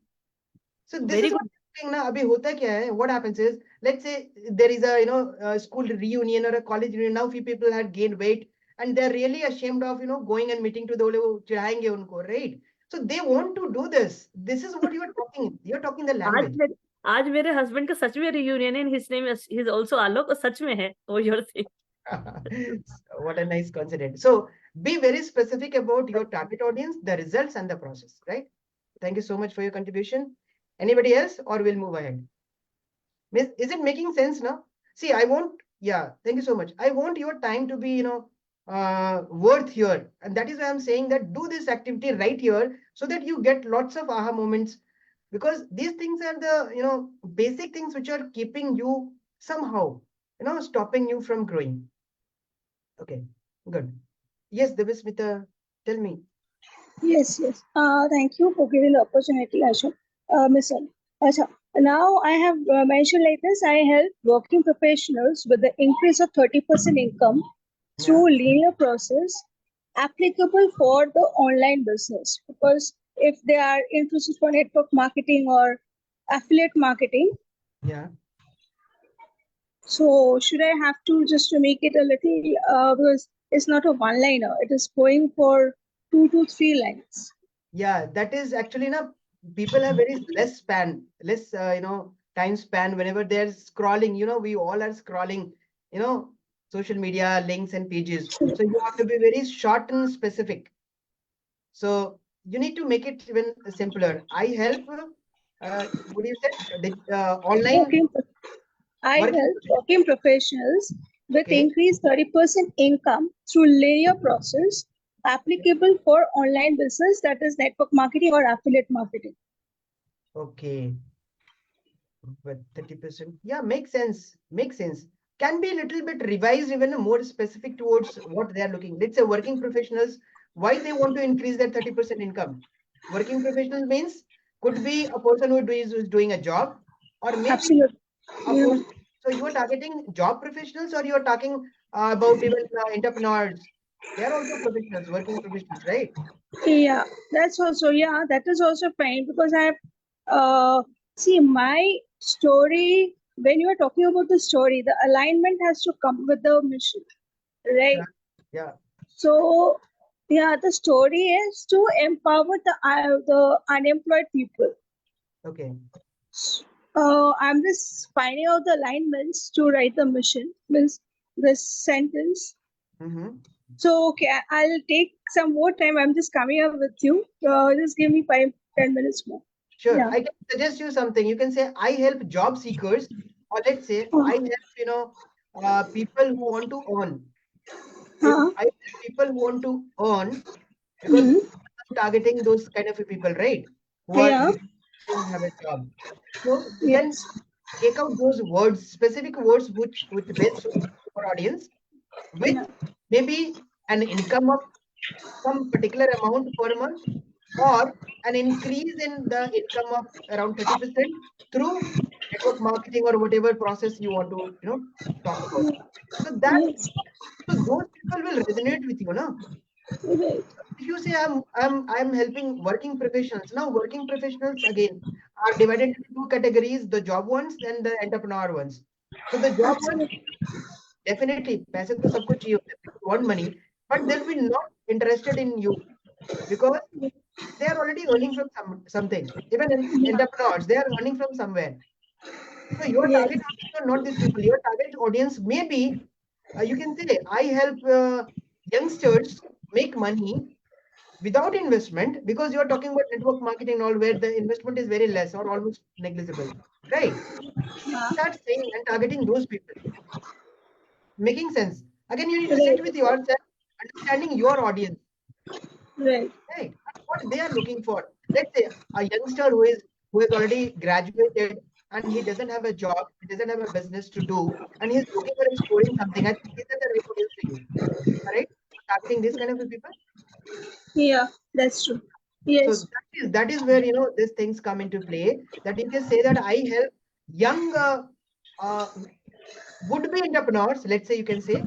So this very is good. what I'm saying now. Abhi hota kya hai? What happens is, let's say there is a school reunion or a college reunion. Now few people had gained weight and they're really ashamed of going and meeting to the ole chidhayenge unko, right? So they want to do this. This is what you're talking. You're talking the language. आज मेरे husband का सच में reunion है, his name is, he's also Alok, और सच में है, oh you're saying. What a nice coincidence. So be very specific about your target audience, the results and the process, right? Thank you so much for your contribution. Anybody else, or we'll move ahead? Miss, is it making sense now? See, thank you so much. I want your time to be, worth here. And that is why I'm saying that do this activity right here so that you get lots of aha moments, because these things are the, basic things which are keeping you somehow, stopping you from growing. Okay, good. Yes, Devismita, tell me. Yes. Thank you for giving the opportunity, Ashok. Ms. Asha. Now I have mentioned like this. I help working professionals with the increase of 30% income through linear process applicable for the online business. Because if they are interested for network marketing or affiliate marketing, Yeah. so should I have to just to make it a little because it's not a one-liner. It is going for 2 to 3 lines. Yeah, that is actually people have very less time span whenever they're scrolling. We all are scrolling, social media links and pages. So you have to be very short and specific. So you need to make it even simpler. I help. What do you say? Online. I help working professionals with increased 30% income through linear process applicable for online business, that is network marketing or affiliate marketing. Okay. But 30%. Yeah, makes sense. Makes sense. Can be a little bit revised, even more specific towards what they are looking. Let's say working professionals, why they want to increase their 30% income. Working professional means could be a person who is doing a job, or maybe absolutely. So you are targeting job professionals, or you are talking about even entrepreneurs? They are also professionals, working professionals, right? Yeah, that is also fine, because I have see my story. When you are talking about the story, the alignment has to come with the mission, right? Yeah. So yeah, the story is to empower the unemployed people. Okay. I'm just finding out the alignments to write the mission, means this sentence. So okay, I'll take some more time. I'm just coming up with you. Just give me 5-10 minutes more. Sure. Yeah. I can suggest you something. You can say, I help job seekers, or let's say I help, people who want to earn. I help people who want to earn, because I'm targeting those kind of people, right? Who don't have a job. So then take out those words, specific words which best suit our audience, with maybe an income of some particular amount per month, or an increase in the income of around 30% through network marketing or whatever process you want to talk about. So those people will resonate with you, no? If you say I'm helping working professionals, now working professionals again are divided into 2 categories: the job ones and the entrepreneur ones. So the job ones, Definitely, पैसे तो सबको चाहिए होते हैं. People want money, but they'll be not interested in you because they are already earning from something. Even in entrepreneurs, they are earning from somewhere. So your Yes. target audience are not these people. Your target audience may be, you can say, I help youngsters make money without investment, because you're talking about network marketing and all, where the investment is very less or almost negligible, right? Start saying and targeting those people. Making sense. Again, you need to sit with yourself, understanding your audience, Right. right? And what they are looking for. Let's say a youngster who has already graduated and he doesn't have a job, he doesn't have a business to do, and he's looking for exploring something. I think these are the right audience for you, right? Targeting this kind of people. Yeah, that's true. So Yes. that is where these things come into play. That you can say that I help young would-be entrepreneurs. Let's say you can say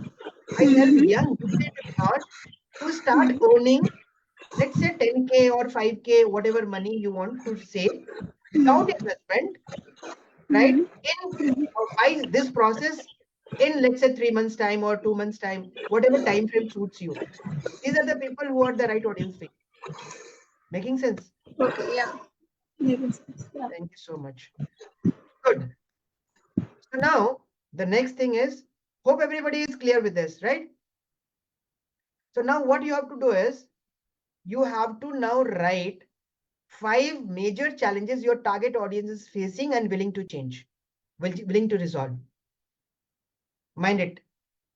I help young would-be entrepreneurs to start earning, let's say 10K or 5K, whatever money you want to save without investment, right? By this process in, let's say, 3 months time or 2 months time, whatever time frame suits you. These are the people who are the right audience for you. Making sense? Okay, yeah. Making sense. Yeah. Thank you so much. Good. So now the next thing is, hope everybody is clear with this, right? So now what you have to do is, you have to now write 5 major challenges your target audience is facing and willing to change, willing to resolve. Mind it,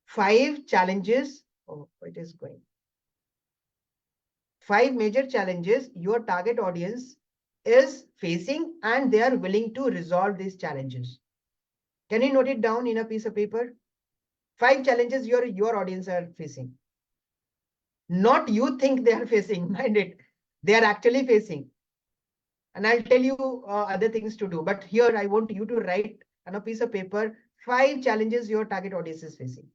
5 challenges. Oh, it is going. 5 major challenges your target audience is facing and they are willing to resolve these challenges. Can you note it down in a piece of paper? 5 challenges your audience are facing. Not you think they are facing, mind it. They are actually facing. And I'll tell you other things to do. But here I want you to write on a piece of paper 5 challenges your target audience is facing.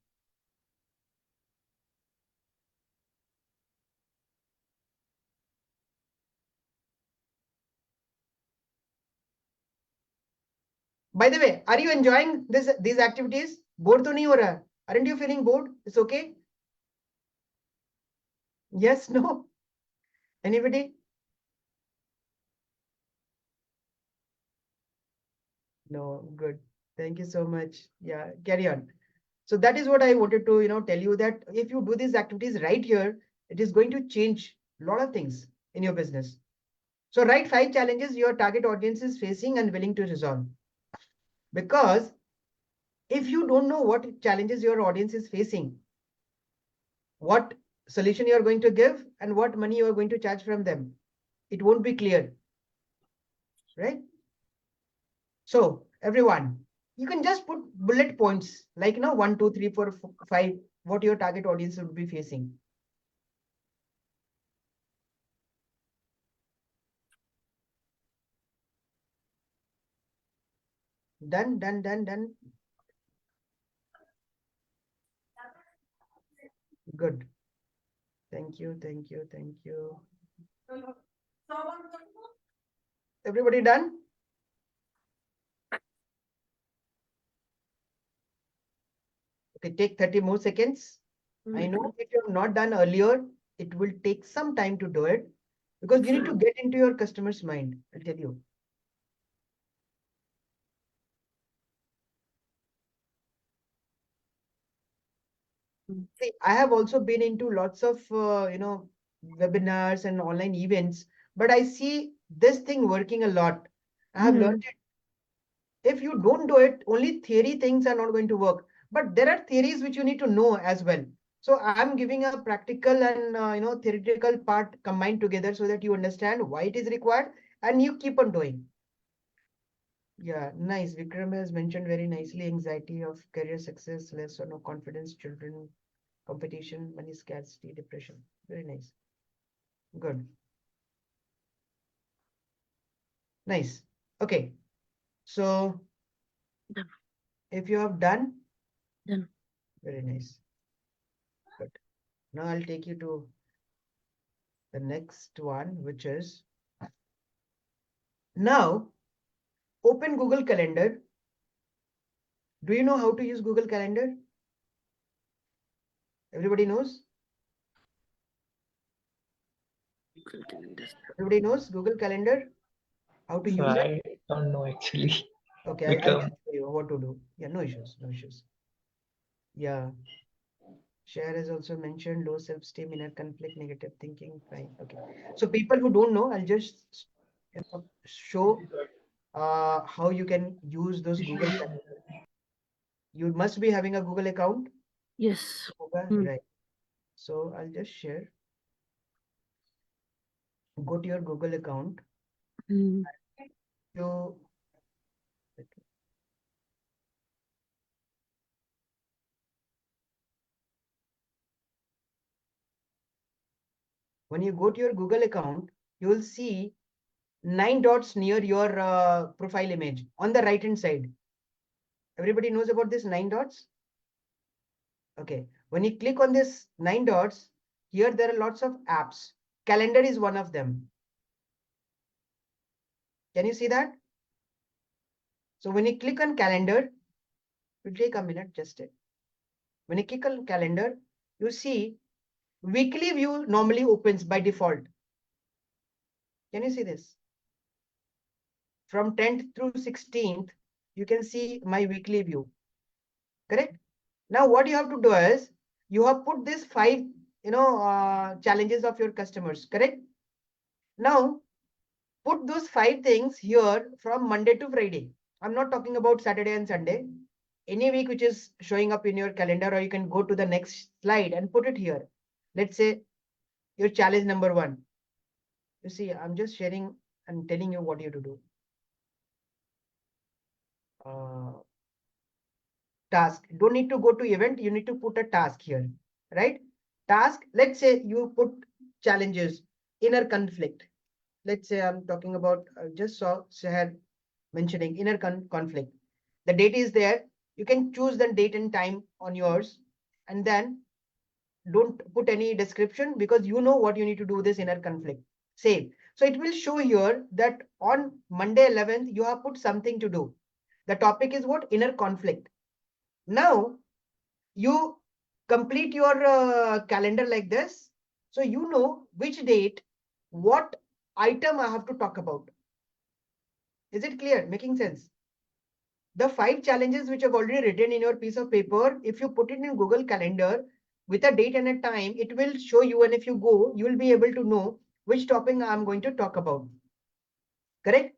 By the way, are you enjoying these activities? Bored to nahi ho raha? Aren't you feeling bored? It's okay? Yes, no? Anybody? No, good. Thank you so much. Yeah, carry on. So that is what I wanted to, tell you, that if you do these activities right here, it is going to change a lot of things in your business. So write 5 challenges your target audience is facing and willing to resolve. Because if you don't know what challenges your audience is facing, what solution you are going to give and what money you are going to charge from them, it won't be clear, right? So everyone, you can just put bullet points like 1, 2, 3, 4, 5, what your target audience would be facing. Done. Good. Thank you. Everybody done? Okay, take 30 more seconds. I know if you have not done earlier, it will take some time to do it because you need to get into your customer's mind. I'll tell you. See, I have also been into lots of, webinars and online events, but I see this thing working a lot. I have learned it. If you don't do it, only theory things are not going to work. But there are theories which you need to know as well. So I'm giving a practical and theoretical part combined together so that you understand why it is required and you keep on doing. Yeah, nice. Vikram has mentioned very nicely anxiety of career success, less or no confidence, children, competition, money scarcity, depression. Very nice. Good. Nice. Okay. So if you have done, very nice. Good. Now I'll take you to the next one, which is now open Google Calendar. Do you know how to use Google Calendar? Everybody knows? Everybody knows Google Calendar? How to use it? I don't know actually. Okay, The I'll term. tell you what to do. Yeah, no issues, no issues. Yeah. Share has also mentioned low self-esteem, inner conflict, negative thinking. Fine. Okay. So people who don't know, I'll just show how you can use those Google Calendar. You must be having a Google account. Yes. Okay, Hmm. right. So I'll just share. Go to your Google account. Hmm. You when you go to your Google account, you will see 9 dots near your profile image on the right hand side. Everybody knows about this 9 dots? Okay. When you click on this 9 dots, here there are lots of apps. Calendar is one of them. Can you see that? So when you click on calendar, it will take a minute just it. When you click on calendar, you see weekly view normally opens by default. Can you see this? From 10th through 16th, you can see my weekly view. Correct? Now what you have to do is you have put this 5 challenges of your customers. Correct? Now put those 5 things here from Monday to Friday. I'm not talking about Saturday and Sunday. Any week which is showing up in your calendar, or you can go to the next slide and put it here. Let's say your challenge number 1. You see, I'm just sharing and telling you what you have to do. Task. Don't need to go to event. You need to put a task here, right? Task. Let's say you put challenges, inner conflict. Let's say I'm talking about, just saw Seher mentioning inner conflict. The date is there. You can choose the date and time on yours, and then don't put any description because you know what you need to do this inner conflict. Save. So it will show here that on Monday 11th, you have put something to do. The topic is what? Inner conflict. Now you complete your calendar like this. So you know which date, what item I have to talk about. Is it clear? Making sense? The 5 challenges which I've already written in your piece of paper, if you put it in Google Calendar with a date and a time, it will show you. And if you go, you will be able to know which topic I'm going to talk about. Correct?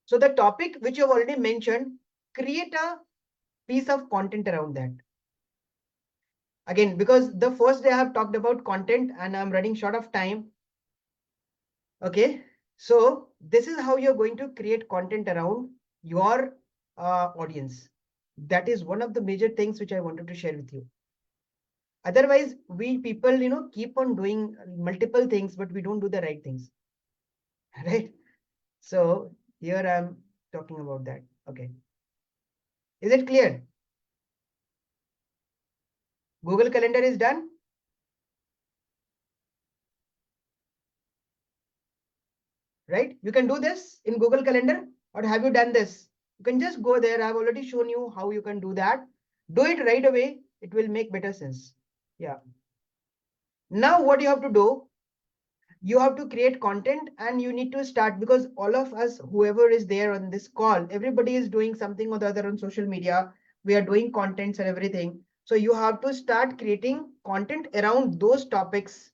So the topic which you've already mentioned, create a piece of content around that. Again, because the first day I have talked about content and I'm running short of time. Okay. So this is how you're going to create content around your audience. That is one of the major things which I wanted to share with you. Otherwise, we people, keep on doing multiple things, but we don't do the right things. Right? So here I'm talking about that. Okay. Is it clear? Google Calendar is done. Right? You can do this in Google Calendar, or have you done this? You can just go there. I've already shown you how you can do that. Do it right away. It will make better sense. Yeah. Now what you have to do, you have to create content and you need to start, because all of us, whoever is there on this call, everybody is doing something or the other on social media. We are doing contents and everything. So you have to start creating content around those topics.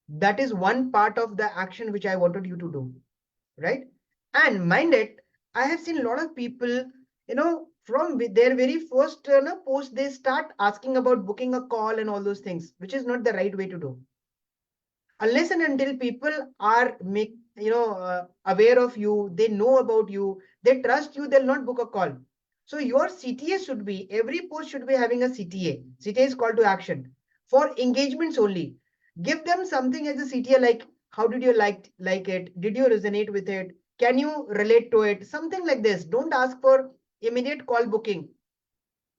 That is one part of the action which I wanted you to do. Right? And mind it, I have seen a lot of people, from their very first post, they start asking about booking a call and all those things, which is not the right way to do. Unless and until people are aware of you, they know about you, they trust you, they'll not book a call. So your CTA should be, every post should be having a CTA. CTA is call to action for engagements only. Give them something as a CTA, like how did you like it? Did you resonate with it? Can you relate to it? Something like this. Don't ask for immediate call booking.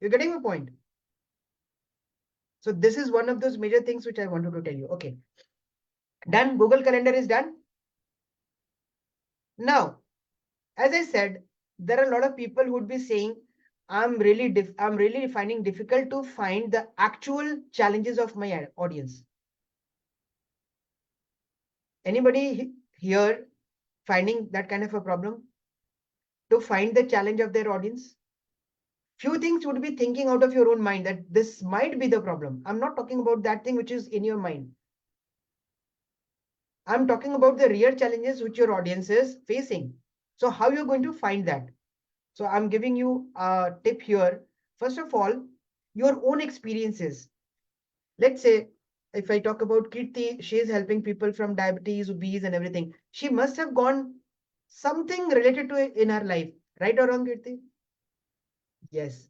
You're getting my point? So this is one of those major things which I wanted to tell you. Okay. Done. Google Calendar is done. Now, as I said, there are a lot of people who would be saying, I'm really finding difficult to find the actual challenges of my audience. Anybody here finding that kind of a problem? To find the challenge of their audience? Few things would be thinking out of your own mind that this might be the problem. I'm not talking about that thing which is in your mind. I'm talking about the real challenges which your audience is facing. So how you're going to find that? So I'm giving you a tip here. First of all, your own experiences. Let's say if I talk about Kirti, she is helping people from diabetes, obese and everything. She must have gone something related to it in her life. Right or wrong, Kirti? Yes.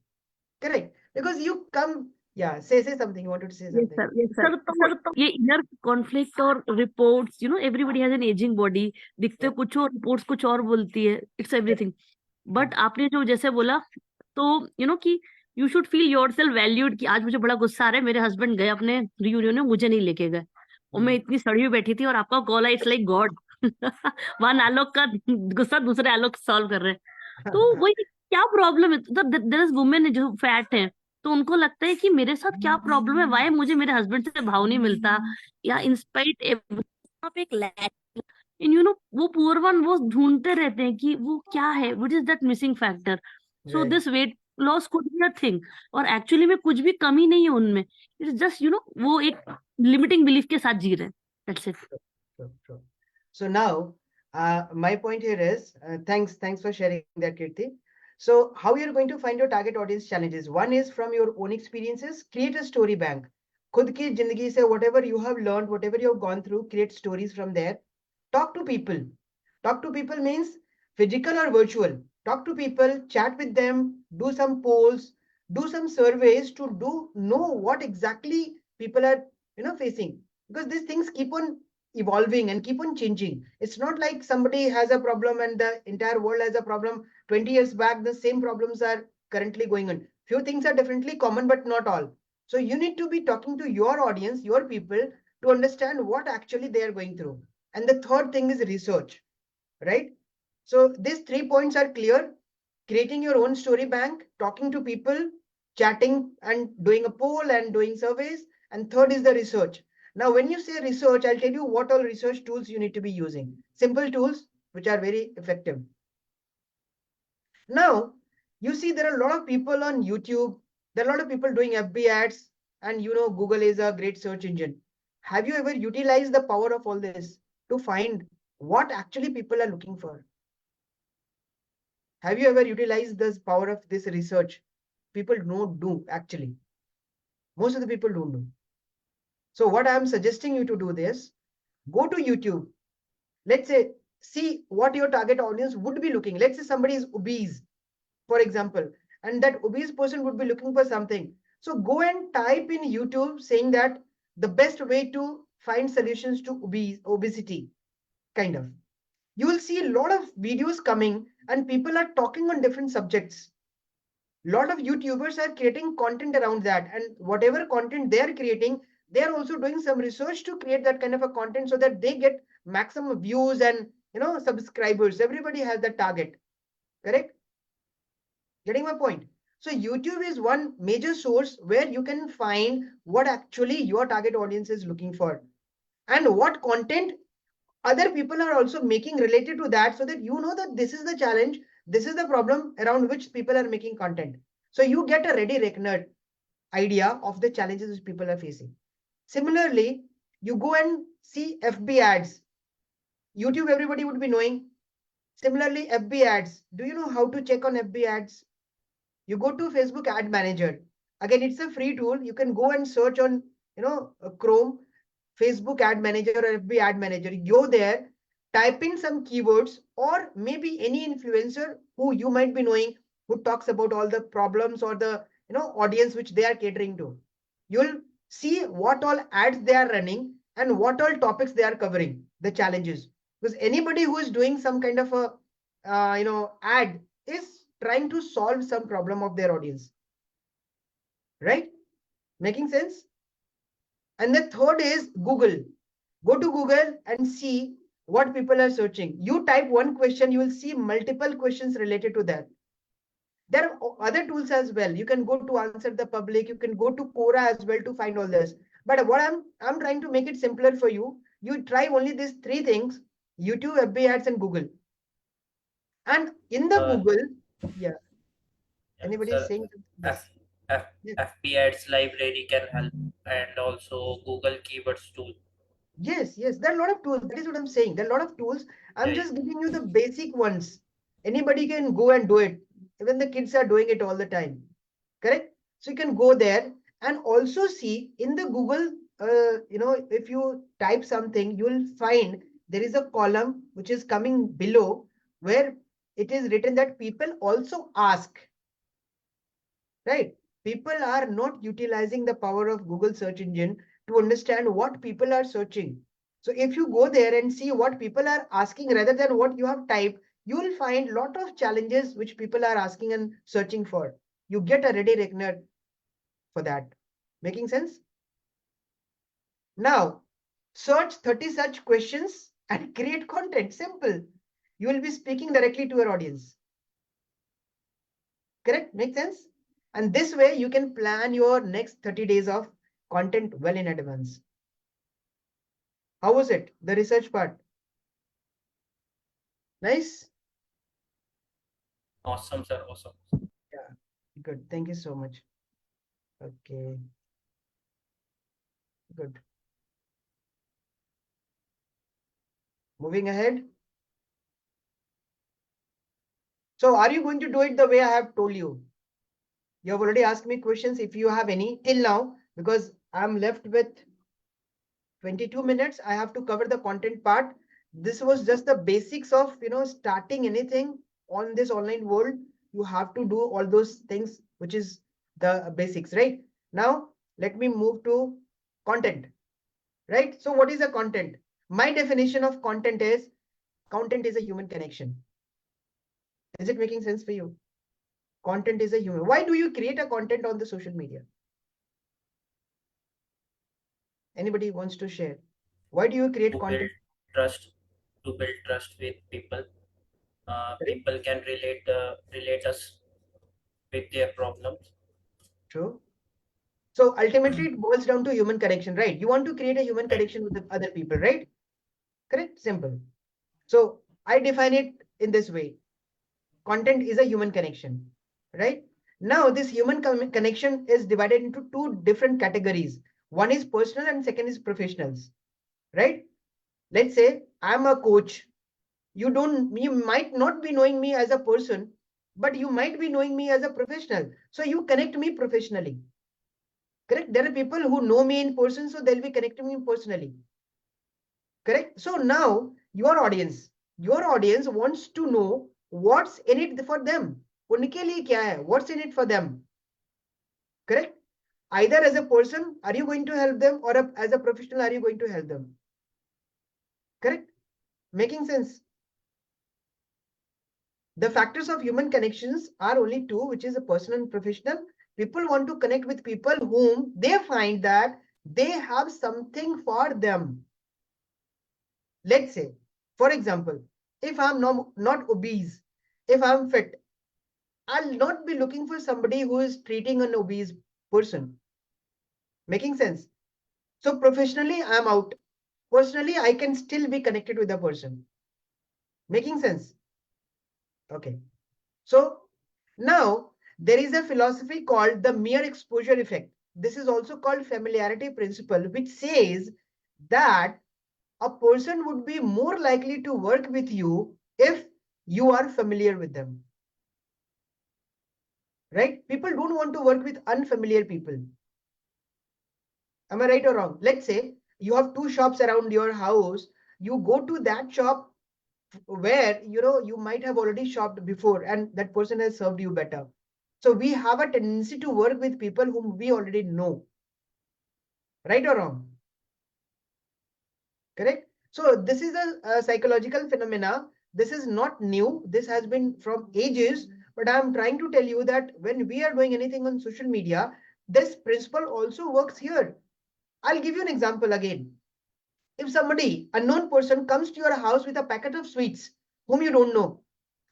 Correct. Because you come, yeah, say something. You wanted to say Yes, something. sir. Sir, तो ये inner conflict और reports, everybody has an aging body. दिखते Yeah. कुछ और, reports कुछ और बोलती है. It's everything. But आपने जो जैसे बोला, तो कि you should feel yourself valued कि आज मुझे बड़ा गुस्सा आ रहा है, मेरे हस्बैंड गए अपने रियूनियन में, मुझे नहीं लेके गए. और मैं इतनी सड़ी हुई बैठी थी और आपका कॉल आई, it's like God. One Alok का गुस्सा दूसरे आलोक सॉल्व कर रहे हैं. तो वही क्या प्रॉब्लम है? देयर इज वुमेन जो फैट है, तो उनको लगता है कि मेरे साथ क्या प्रॉब्लम है, वाई मुझे मेरे हस्बैंड से भाव नहीं मिलता, या इंस्पाइट पे एक लैक वो पुअर वन वो ढूंढते रहते हैं कि वो क्या है, what is that missing factor. So this weight loss could be a thing, और एक्चुअली में कुछ भी कमी नहीं है उनमें. इट इज जस्ट वो एक लिमिटिंग बिलीफ के साथ जी रहे हैं. That's it. Sure. So now, my point here is, thanks for sharing that, Kirti. So how you're going to find your target audience challenges? One is from your own experiences. Create a story bank. खुद की जिंदगी से whatever you have learned, whatever you have gone through, create stories from there. Talk to people. Talk to people means physical or virtual. Talk to people, chat with them, do some polls, do some surveys to know what exactly people are facing, because these things keep on evolving and keep on changing. It's not like somebody has a problem and the entire world has a problem. 20 years back, the same problems are currently going on. Few things are definitely common, but not all. So you need to be talking to your audience, your people, to understand what actually they are going through. And the third thing is research, right? So these 3 points are clear. Creating your own story bank, talking to people, chatting and doing a poll and doing surveys. And third is the research. Now, when you say research, I'll tell you what all research tools you need to be using. Simple tools, which are very effective. Now, you see there are a lot of people on YouTube. There are a lot of people doing FB ads. And Google is a great search engine. Have you ever utilized the power of all this to find what actually people are looking for? Have you ever utilized this power of this research? People don't do actually. Most of the people don't do. So what I'm suggesting you to do this, go to YouTube. Let's say, see what your target audience would be looking. Let's say somebody is obese, for example, and that obese person would be looking for something. So go and type in YouTube saying that the best way to find solutions to obesity, kind of. You will see a lot of videos coming and people are talking on different subjects. A lot of YouTubers are creating content around that, and whatever content they are creating, they are also doing some research to create that kind of a content so that they get maximum views and subscribers. Everybody has that target, correct? Getting my point? So YouTube is one major source where you can find what actually your target audience is looking for and what content other people are also making related to that, so that you know that this is the challenge, this is the problem around which people are making content. So you get a ready reckoner idea of the challenges which people are facing. Similarly, you go and see FB ads. YouTube, everybody would be knowing. Similarly, FB ads. Do you know how to check on FB ads? You go to Facebook Ad Manager. Again, it's a free tool. You can go and search on, Chrome, Facebook Ad Manager or FB Ad Manager. Go there, type in some keywords, or maybe any influencer who you might be knowing who talks about all the problems or the audience which they are catering to. You'll see what all ads they are running and what all topics they are covering, the challenges. Because anybody who is doing some kind of a ad is trying to solve some problem of their audience, right? Making sense? And the third is Google. Go to Google and see what people are searching. You type one question, you will see multiple questions related to that. There are other tools as well. You can go to Answer the Public. You can go to Quora as well to find all this. But what I'm trying to make it simpler for you. You try only these three things: YouTube, FB ads, and Google. And in the Google, yeah. Anybody Sir, saying F, this? F, Yeah. FP ads library can help, and also Google keywords tool. Yes, there are a lot of tools. That is what I'm saying. There are a lot of tools. I'm just giving you the basic ones. Anybody can go and do it. Even the kids are doing it all the time. Correct? So you can go there and also see in the Google, if you type something, you'll find there is a column which is coming below where it is written that people also ask. Right? People are not utilizing the power of Google search engine to understand what people are searching. So if you go there and see what people are asking rather than what you have typed, you will find a lot of challenges which people are asking and searching for. You get a ready reckoner for that. Making sense? Now, search 30 such questions and create content. Simple. You will be speaking directly to your audience. Correct? Make sense? And this way you can plan your next 30 days of content well in advance. How was it? The research part? Nice? Awesome, sir. Awesome. Yeah, good. Thank you so much. Okay. Good. Moving ahead. So are you going to do it the way I have told you? You have already asked me questions if you have any till now, because I'm left with 22 minutes. I have to cover the content part. This was just the basics of, starting anything on this online world. You have to do all those things, which is the basics, right? Now, let me move to content, right? So what is a content? My definition of content is a human connection. Is it making sense for you? Content is a human. Why do you create a content on the social media? Anybody wants to share? Why do you create content? To build trust with people. People can relate us with their problems. True. So ultimately it boils down to human connection, right? You want to create a human connection with the other people, right? Correct? Simple. So I define it in this way. Content is a human connection, right? Now this human connection is divided into two different categories. One is personal and second is professionals, right? Let's say I'm a coach. You might not be knowing me as a person, but you might be knowing me as a professional. So you connect me professionally. Correct? There are people who know me in person, so they'll be connecting me personally. Correct? So now your audience wants to know what's in it for them. उनके लिए क्या है? What's in it for them? Correct? Either as a person, are you going to help them, or as a professional, are you going to help them? Correct? Making sense? The factors of human connections are only two, which is a personal and professional. People want to connect with people whom they find that they have something for them. Let's say, for example, if I'm not obese, if I'm fit, I'll not be looking for somebody who is treating an obese person. Making sense? So professionally, I'm out. Personally, I can still be connected with the person. Making sense? Okay. So now there is a philosophy called the mere exposure effect. This is also called familiarity principle, which says that a person would be more likely to work with you if you are familiar with them. Right? People don't want to work with unfamiliar people. Am I right or wrong? Let's say you have two shops around your house. You go to that shop where you might have already shopped before and that person has served you better. So we have a tendency to work with people whom we already know. Right or wrong? Correct? So this is a psychological phenomena. This is not new. This has been from ages. But I'm trying to tell you that when we are doing anything on social media, this principle also works here. I'll give you an example again. If somebody, unknown person, comes to your house with a packet of sweets, whom you don't know,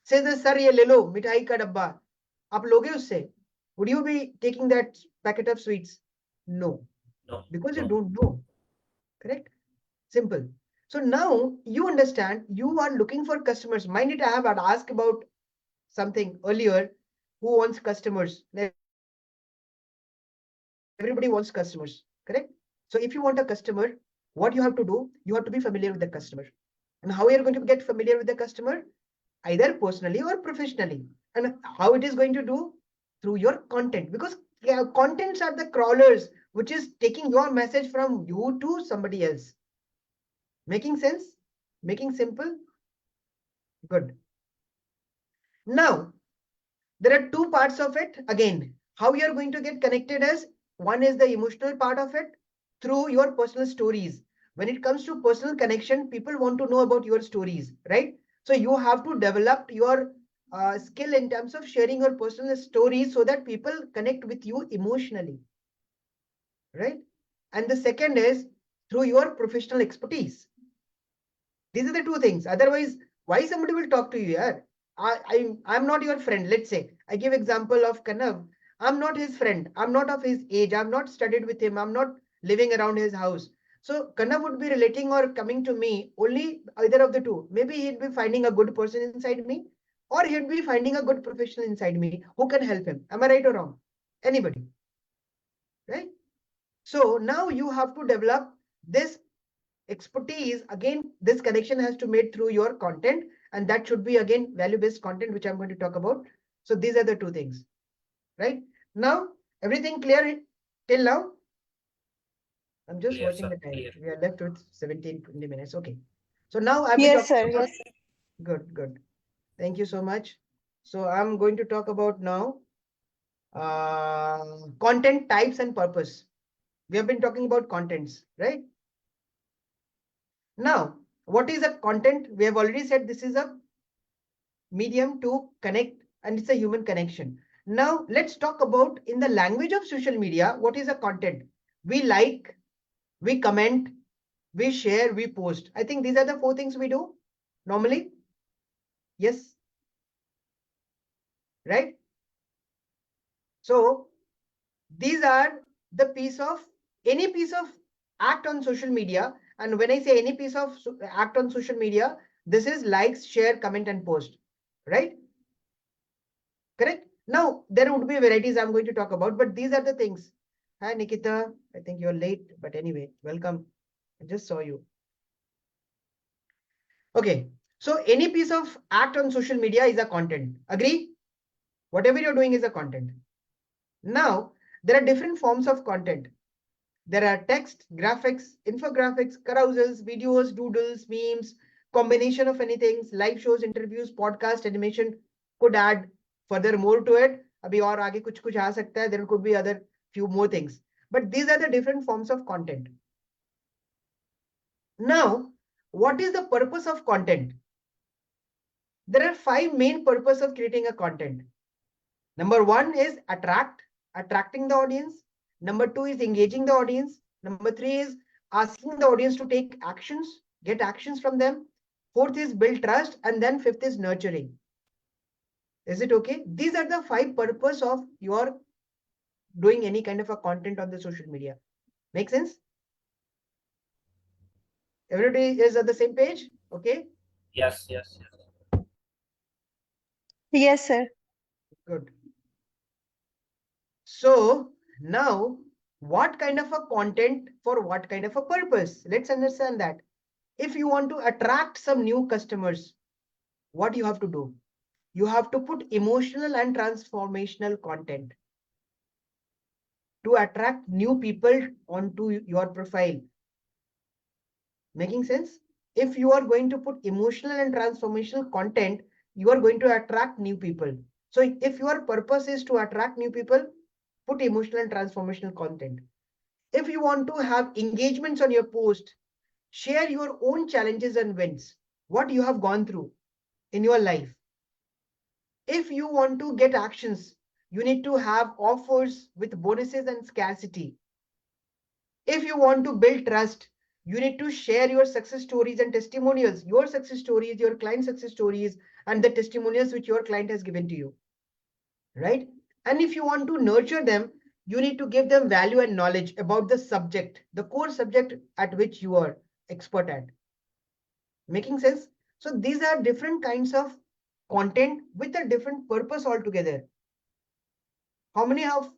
says, "Sir, ye le lo, mithai ka dabba." आप लोगे उससे? Would you be taking that packet of sweets? No, No, because you no. don't know. Correct? Simple. So now you understand you are looking for customers. Mind it, I have asked about something earlier. Who wants customers? Everybody wants customers. Correct? So if you want a customer, what you have to do, you have to be familiar with the customer. And how are you going to get familiar with the customer? Either personally or professionally. And how it is going to do? Through your content. Because contents are the crawlers, which is taking your message from you to somebody else. Making sense? Making simple? Good. Now, there are two parts of it. Again, how you are going to get connected is, one is the emotional part of it through your personal stories. When it comes to personal connection, people want to know about your stories, right? So you have to develop your skill in terms of sharing your personal stories so that people connect with you emotionally, right? And the second is through your professional expertise. These are the two things. Otherwise, why somebody will talk to you? Yeah? I'm not your friend. Let's say I give example of Kanav. I'm not his friend. I'm not of his age. I'm not studied with him. I'm not living around his house. So Kanav would be relating or coming to me only either of the two. Maybe he'd be finding a good person inside me, or he'd be finding a good professional inside me who can help him. Am I right or wrong? Anybody, right? So now you have to develop this expertise. Again, this connection has to be made through your content, and that should be again value-based content, which I'm going to talk about. So these are the two things, right? Now, everything clear till now? I'm just Clear, watching sir. the time. Clear. We are left with 17, 20 minutes. Okay. So now I'll be Yes, talking sir. about, Yes. good, good. Thank you so much. So I'm going to talk about now content types and purpose. We have been talking about contents, right? Now, what is a content? We have already said this is a medium to connect, and it's a human connection. Now, let's talk about in the language of social media, what is a content? We like, we comment, we share, we post. I think these are the four things we do normally. Yes. Right? So these are the piece of any piece of act on social media. And when I say any piece of act on social media, this is likes, share, comment, and post, right? Correct? Now, there would be varieties I'm going to talk about, but these are the things. Hi, Nikita. I think you're late, but anyway, welcome. I just saw you. Okay. So any piece of act on social media is a content. Agree? Whatever you're doing is a content. Now, there are different forms of content. There are text, graphics, infographics, carousels, videos, doodles, memes, combination of anything, live shows, interviews, podcast, animation could add further more to it. Abhi aur aage kuch aa sakta hai. There could be other few more things. But these are the different forms of content. Now, what is the purpose of content? There are 5 main purposes of creating a content. Number 1 is attracting the audience. Number 2 is engaging the audience. Number 3 is asking the audience to take actions, get actions from them. 4th is build trust. And then 5th is nurturing. Is it okay? These are the 5 purposes of your doing any kind of a content on the social media. Make sense? Everybody is at the same page? Okay. Yes, yes, yes. Yes, sir. Good. So now, what kind of a content for what kind of a purpose? Let's understand that. If you want to attract some new customers, what you have to do? You have to put emotional and transformational content to attract new people onto your profile. Making sense? If you are going to put emotional and transformational content, you are going to attract new people. So if your purpose is to attract new people, put emotional and transformational content. If you want to have engagements on your post, share your own challenges and wins, what you have gone through in your life. If you want to get actions, you need to have offers with bonuses and scarcity. If you want to build trust, you need to share your success stories and testimonials, your success stories, your client success stories, and the testimonials which your client has given to you. right? And if you want to nurture them, you need to give them value and knowledge about the subject, the core subject at which you are expert at. Making sense? So these are different kinds of content with a different purpose altogether. How many of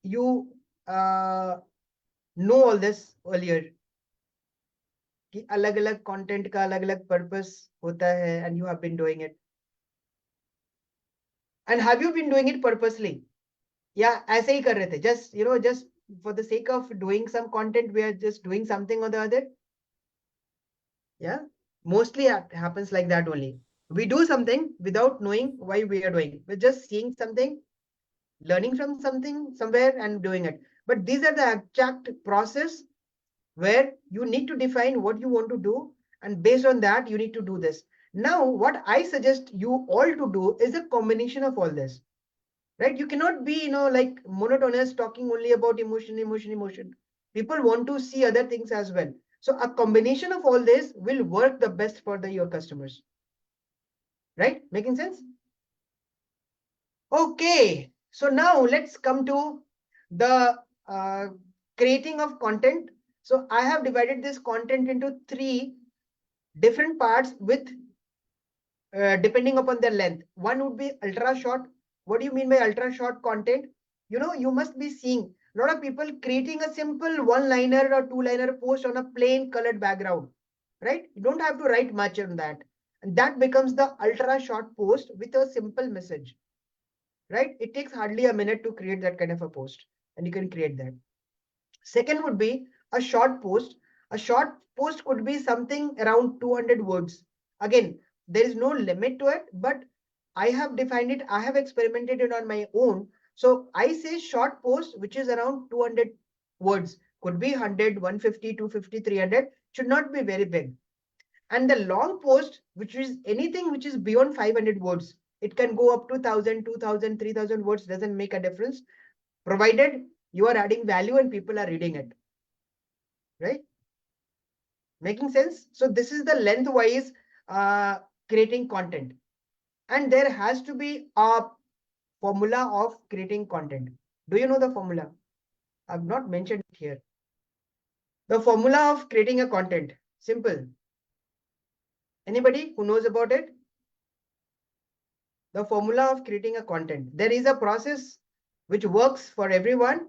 you know all this earlier? कि अलग अलग content का अलग अलग purpose होता है and you have been doing it. And have you been doing it purposely? Yeah, ऐसे ही कर रहे थे. Just for the sake of doing some content, we are just doing something or the other. Yeah, mostly it happens like that only. We do something without knowing why we are doing. We're just seeing something, learning from something somewhere and doing it. But these are the abstract process where you need to define what you want to do, and based on that you need to do this. Now what I suggest you all to do is a combination of all this, right? You cannot be like monotonous, talking only about emotion. People want to see other things as well. So a combination of all this will work the best for your customers, right? Making sense? Okay, so now let's come to the creating of content. So I have divided this content into 3 different parts with depending upon their length. One would be ultra short. What do you mean by ultra short content? You must be seeing a lot of people creating a simple 1-liner or 2-liner post on a plain colored background, right? You don't have to write much on that. And that becomes the ultra short post with a simple message, right? It takes hardly a minute to create that kind of a post, and you can create that. Second would be a short post. A short post could be something around 200 words. Again, there is no limit to it, but I have defined it. I have experimented it on my own. So I say short post, which is around 200 words. Could be 100, 150, 250, 300. Should not be very big. And the long post, which is anything which is beyond 500 words. It can go up to 1,000, 2,000, 3,000 words. Doesn't make a difference, provided you are adding value and people are reading it, right? Making sense? So this is the lengthwise creating content. And there has to be a formula of creating content. Do you know the formula? I've not mentioned it here. The formula of creating a content. Simple. Anybody who knows about it? The formula of creating a content. There is a process which works for everyone,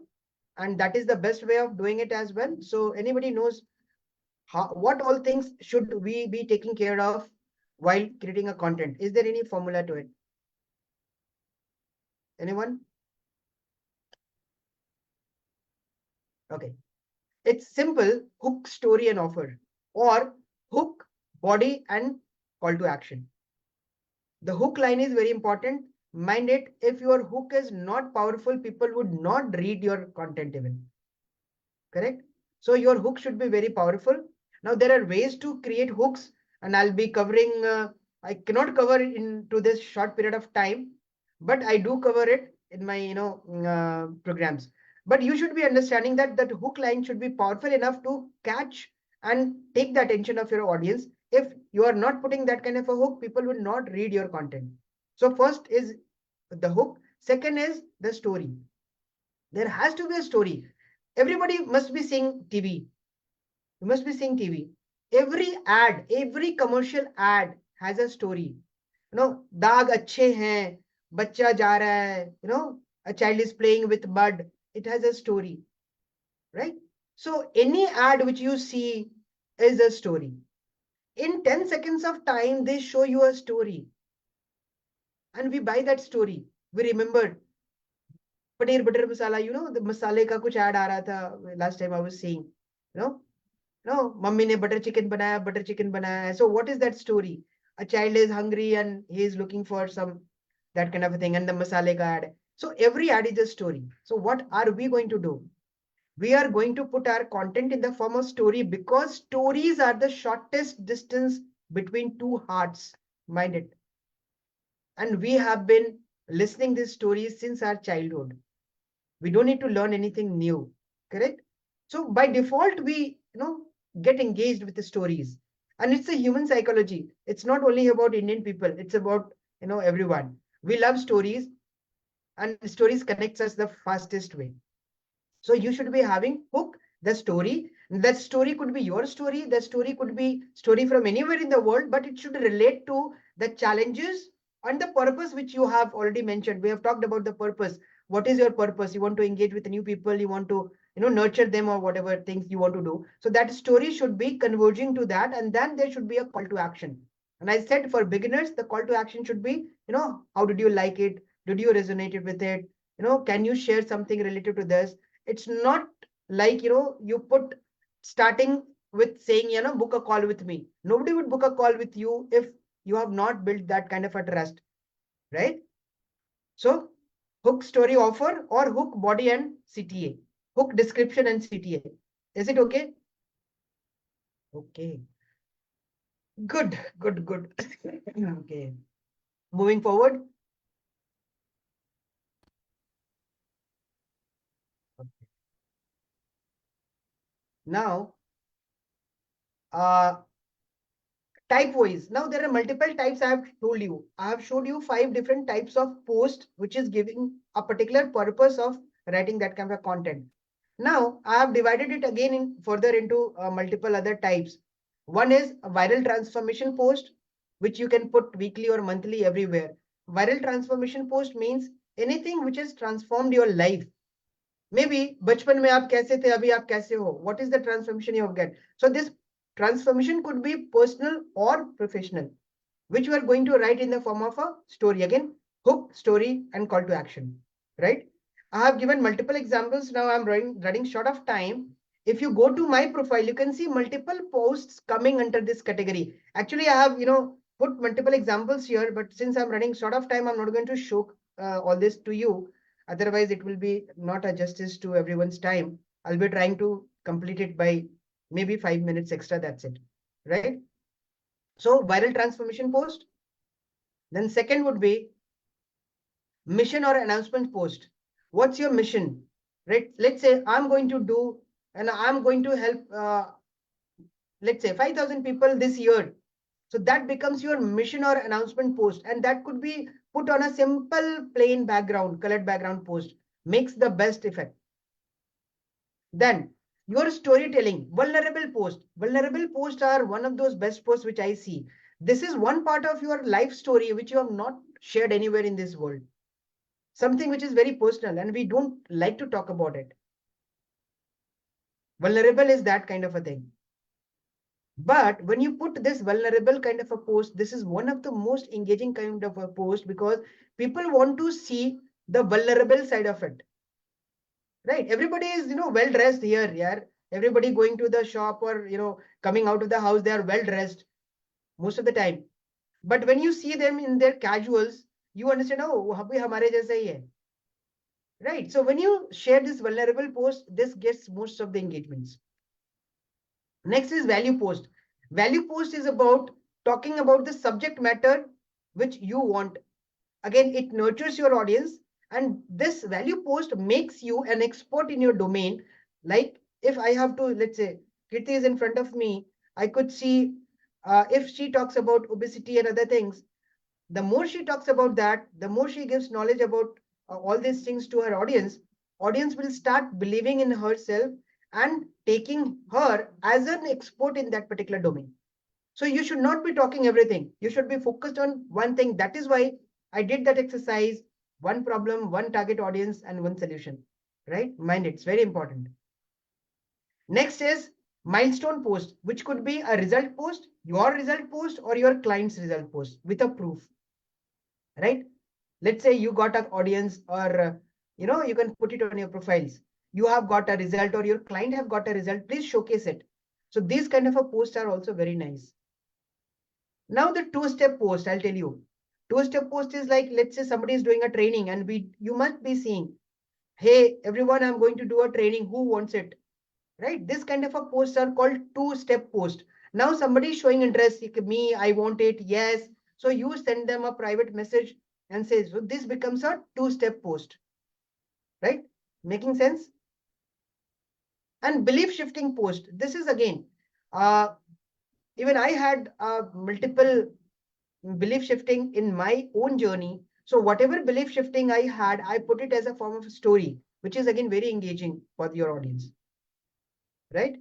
and that is the best way of doing it as well. So anybody knows what all things should we be taking care of while creating a content? Is there any formula to it? Anyone? Okay. It's simple: hook, story, and offer, or hook, body, and call to action. The hook line is very important. Mind it, if your hook is not powerful, people would not read your content even. Correct? So your hook should be very powerful. Now there are ways to create hooks, and I'll be covering, I cannot cover it into this short period of time, but I do cover it in my programs. But you should be understanding that that hook line should be powerful enough to catch and take the attention of your audience. If you are not putting that kind of a hook, people will not read your content. So first is the hook. Second is the story. There has to be a story. Everybody must be seeing TV. You must be seeing TV. Every ad, every commercial ad has a story. Daag achhe hain, bachcha ja raha hai, a child is playing with mud. It has a story, right? So any ad which you see is a story. In 10 seconds of time, they show you a story. And we buy that story. We remember paneer butter masala, the masale ka kuch ad aa raha tha. Last time I was seeing, no, mummy ne butter chicken banaya. So what is that story? A child is hungry and he is looking for some, that kind of a thing, and the masale ka ad. So every ad is a story. So what are we going to do? We are going to put our content in the form of story, because stories are the shortest distance between two hearts. Mind it. And we have been listening these stories since our childhood. We don't need to learn anything new, correct? So by default, we get engaged with the stories. And it's a human psychology. It's not only about Indian people, it's about everyone. We love stories. and stories connects us the fastest way. So you should be having hook, the story. That story could be your story. The story could be story from anywhere in the world, but it should relate to the challenges and the purpose which you have already mentioned. We have talked about the purpose. What is your purpose? You want to engage with new people. You want to, nurture them or whatever things you want to do. So that story should be converging to that, and then there should be a call to action. And I said for beginners, the call to action should be, how did you like it? Did you resonate with it? Can you share something related to this? It's not like, you put starting with saying, book a call with me. Nobody would book a call with you if you have not built that kind of a trust, right? So hook story offer or hook body and CTA, hook description and CTA. Is it okay? Okay. Good. Okay. Moving forward. Okay. Now, type wise. Now there are multiple types I have told you. I have showed you 5 different types of post, which is giving a particular purpose of writing that kind of content. Now I have divided it again further into multiple other types. One is a viral transformation post, which you can put weekly or monthly everywhere. Viral transformation post means anything which has transformed your life. Maybe बचपन में आप कैसे थे, अभी आप कैसे हो? What is the transformation you have get? So this transformation could be personal or professional, which you are going to write in the form of a story. Again, hook, story, and call to action, right? I have given multiple examples. Now I'm running short of time. If you go to my profile, you can see multiple posts coming under this category. Actually, I have, put multiple examples here, but since I'm running short of time, I'm not going to show all this to you. Otherwise, it will be not a justice to everyone's time. I'll be trying to complete it by maybe 5 minutes extra. That's it, right? So viral transformation post. Then second would be mission or announcement post. What's your mission, right? Let's say I'm going to do, and I'm going to help, let's say 5,000 people this year. So that becomes your mission or announcement post. And that could be put on a simple plain background, colored background post, makes the best effect. Then your storytelling, vulnerable post. Vulnerable posts are one of those best posts which I see. This is one part of your life story which you have not shared anywhere in this world. Something which is very personal and we don't like to talk about it. Vulnerable is that kind of a thing. But when you put this vulnerable kind of a post, this is one of the most engaging kind of a post because people want to see the vulnerable side of it. Right? Everybody is, well dressed here. Yeah. Everybody going to the shop or, coming out of the house, they are well dressed most of the time. But when you see them in their casuals, you understand, oh, abhi hamare jaisa hi hai. Right? So when you share this vulnerable post, this gets most of the engagements. Next is value post. Value post is about talking about the subject matter which you want. Again, it nurtures your audience, and this value post makes you an expert in your domain. Like if I have to, let's say, Kirti is in front of me, I could see if she talks about obesity and other things, the more she talks about that, the more she gives knowledge about all these things to her audience will start believing in herself and taking her as an expert in that particular domain. So you should not be talking everything. You should be focused on one thing. That is why I did that exercise, one problem, one target audience, and one solution, right? Mind it, it's very important. Next is milestone post, which could be a result post, your result post, or your client's result post with a proof, right? Let's say you got an audience or, you can put it on your profiles. You have got a result or your client have got a result, please showcase it. So these kind of a posts are also very nice. Now the two-step post, I'll tell you. Two-step post is like, let's say somebody is doing a training and you must be seeing, hey, everyone, I'm going to do a training. Who wants it? Right? This kind of a posts are called two-step post. Now somebody is showing interest, me, I want it. Yes. So you send them a private message and say, so this becomes a two-step post, right? Making sense? And belief shifting post. This is again, even I had multiple belief shifting in my own journey. So whatever belief shifting I had, I put it as a form of a story, which is again very engaging for your audience, right?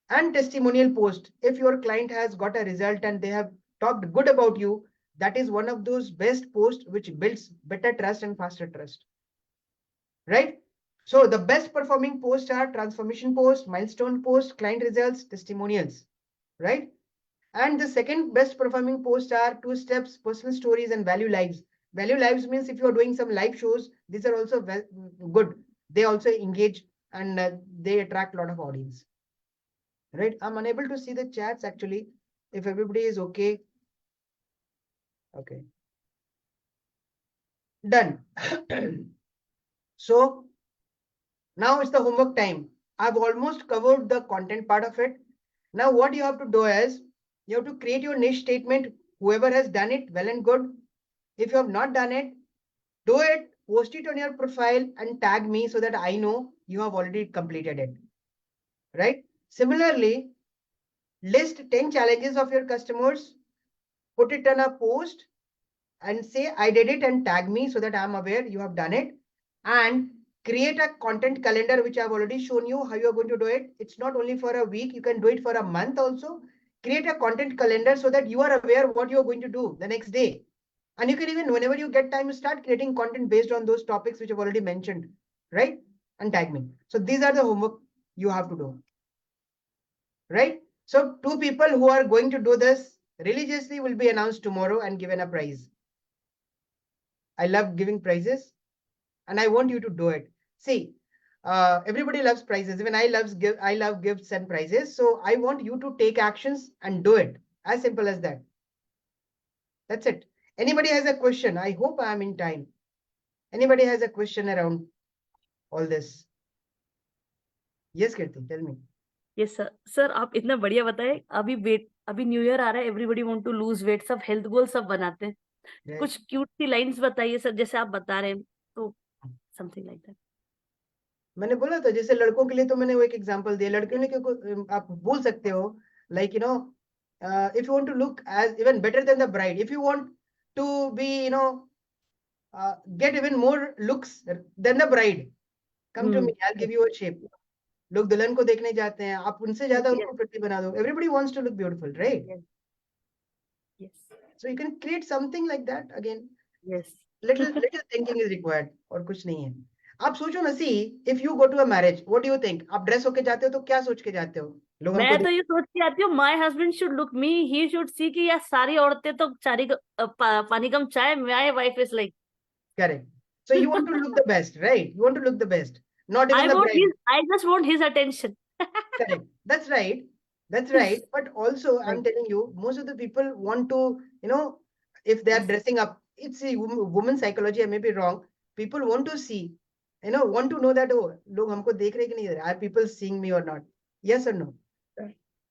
And testimonial post. If your client has got a result and they have talked good about you, that is one of those best posts which builds better trust and faster trust, right? So the best performing posts are transformation post, milestone post, client results, testimonials, right? And the second best performing posts are 2 steps, personal stories, and value lives. Value lives means if you're doing some live shows, these are also good. They also engage and they attract a lot of audience, right? I'm unable to see the chats actually. If everybody is okay. Okay. Done. So now it's the homework time. I've almost covered the content part of it. Now what you have to do is you have to create your niche statement. Whoever has done it, well and good. If you have not done it, do it, post it on your profile and tag me so that I know you have already completed it, right? Similarly, list 10 challenges of your customers, put it on a post and say, I did it and tag me so that I'm aware you have done it. And create a content calendar, which I've already shown you how you're going to do it. It's not only for a week, you can do it for a month also. Create a content calendar so that you are aware what you're going to do the next day. And you can even, whenever you get time, start creating content based on those topics which I've already mentioned, right? And tag me. So these are the homework you have to do, right? So 2 people who are going to do this religiously will be announced tomorrow and given a prize. I love giving prizes and I want you to do it. See, everybody loves prizes. Even I love gifts and prizes. So I want you to take actions and do it. As simple as that. That's it. Anybody has a question? I hope I am in time. Anybody has a question around all this? Yes, Kirti, tell me. Yes sir sir आप इतना बढ़िया बताए अभी new year आ रहा है everybody want to lose weight सब health goal सब बनाते हैं कुछ क्यूट सी लाइंस बताइए सर जैसे आप बता रहे हैं तो समथिंग लाइक दैट मैंने बोला था जैसे लड़कों के लिए तो मैंने वो एक एग्जांपल दिया लड़कियों ने क्यों आप बोल सकते हो like you know if you want to look as even better than the bride if you want to be you know get even more looks than the bride come to me I will give you a shape लोग दुल्हन को देखने जाते हैं आप उनसे ज्यादा उनको प्रिटी बना दो everybody wants to look beautiful right yes so you can create something like that again yes little thinking is required और कुछ नहीं है आप सोचो ना see if you go to a marriage what do you think आप dress होके जाते हो तो क्या सोच के जाते हो लोग मैं तो ये सोच के आती हूँ my husband should look me he should see कि यार सारी औरतें तो पानी कम चाय my wife is like correct so you want to look the best right you want to look the best not even the bride I just want his attention. correct that's right but also I'm telling you most of the people want to you know if they are dressing up it's a woman psychology I may be wrong people want to see you know want to know that oh log humko dekh rahe ki nahi are people seeing me or not yes or no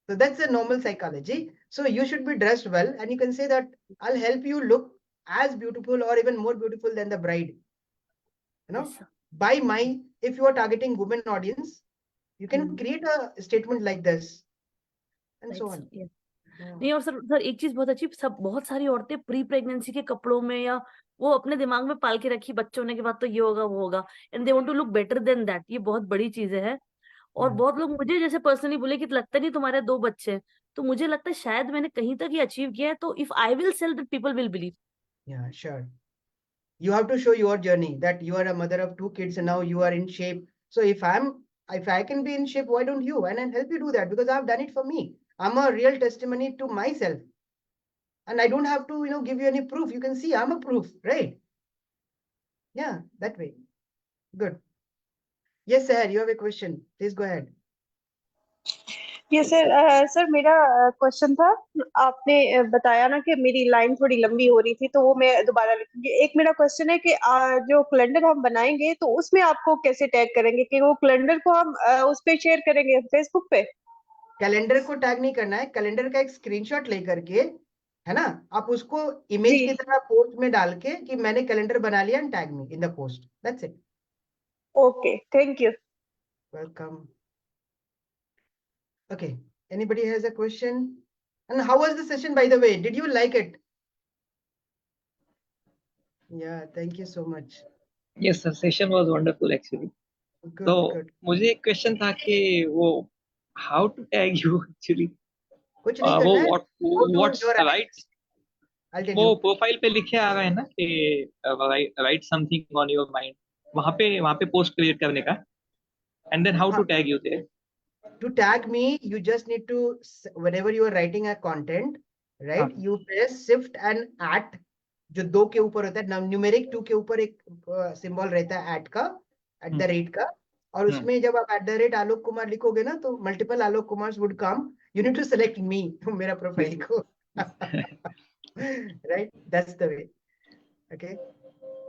so that's a normal psychology so you should be dressed well and you can say that I'll help you look as beautiful or even more beautiful than the bride you know by my if you are targeting women audience you can create a statement like this and so on नहीं और sir एक चीज बहुत अच्छी सब बहुत सारी औरतें प्री प्रेगनेंसी के कपड़ों में या वो अपने दिमाग में पाल के रखी बच्चे होने के बाद तो ये होगा वो होगा and they want to look better than that ये बहुत बड़ी चीज है और बहुत लोग मुझे जैसे पर्सनली बोले कि लगता नहीं तुम्हारे 2 बच्चे हैं तो मुझे लगता है शायद मैंने कहीं तक ये अचीव किया है तो if I will sell that people will believe yeah sure you have to show your journey that you are a mother of 2 kids and now you are in shape so if I can be in shape why don't you and I'll help you do that because I've done it for me I'm a real testimony to myself and I don't have to you know give you any proof you can see I'm a proof right yeah that way good yes sir you have a question please go ahead yes sir sir मेरा question था आपने बताया ना कि मेरी line थोड़ी लंबी हो रही थी तो वो मैं दोबारा लिखूंगी एक मेरा क्वेश्चन है कि जो कैलेंडर हम बनाएंगे तो उसमें आपको कैसे टैग करेंगे कि वो कैलेंडर को हम उस पे शेयर करेंगे फेसबुक पे कैलेंडर को टैग नहीं करना है कैलेंडर का एक स्क्रीनशॉट लेकर के है ना आप उसको इमेज की तरह पोस्ट में डाल के कि मैंने कैलेंडर बना लिया and tag me in the post that's it okay thank you welcome okay anybody has a question and how was the session by the way did you like it Yeah, thank you so much. Yes, sir. Session was wonderful actually. Good, तो good. मुझे एक question था कि वो how to tag you actually. कुछ नहीं वो करना है. Go to what's your right. I'll tell वो you. प्रोफाइल पे लिखे आ रहा है ना कि write something on your mind. वहाँ पे पोस्ट क्रिएट करने का. And then how to tag you there. To tag me, you just need to, whenever you are writing a content, right? You press shift and at, जो दो के ऊपर होता है, न्यूमेरिक 2 के ऊपर एक सिंबल रहता है at का, at the rate का, और उसमें जब आप @आलोक कुमार लिखोगे ना, तो multiple Alok Kumar would come. You need to select me, मेरा प्रोफाइल को. Right? That's the way. Okay.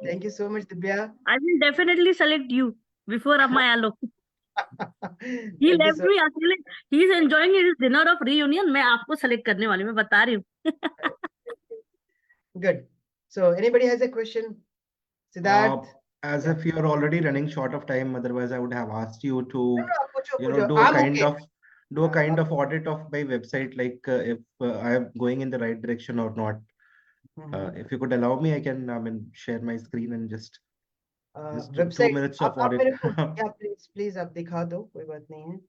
Thank you so much, Divya. I will definitely select you before my Alok. He Thank you left so me अकेले. He is enjoying his dinner of reunion. मैं आपको select करने वाली, मैं बता रही हूँ. Good. So anybody has a question? Siddharth? As if you're already running short of time, otherwise I would have asked you to, No, do a I'm kind okay. of audit of my website, like if I am going in the right direction or not. If you could allow me, I can, share my screen and just two Website. minutes of आप audit. मेरे को, yeah, please आप दिखा दो, कोई बात नहीं है.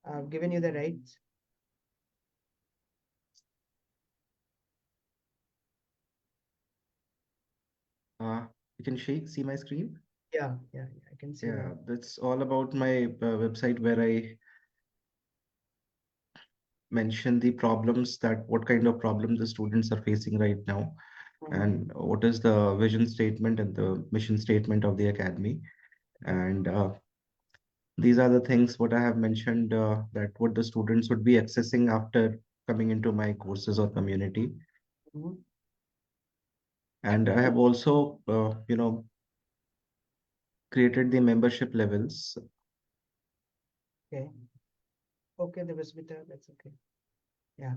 I've given you the rights. You can see my screen? Yeah, I can see Yeah, that. that's all about my website, where I mention the problems, that what kind of problems the students are facing right now, and what is the vision statement and the mission statement of the academy. And these are the things what I have mentioned, that what the students would be accessing after coming into my courses or community. And I have also, created the membership levels. Okay. Okay, the Vismita, that's okay. Yeah.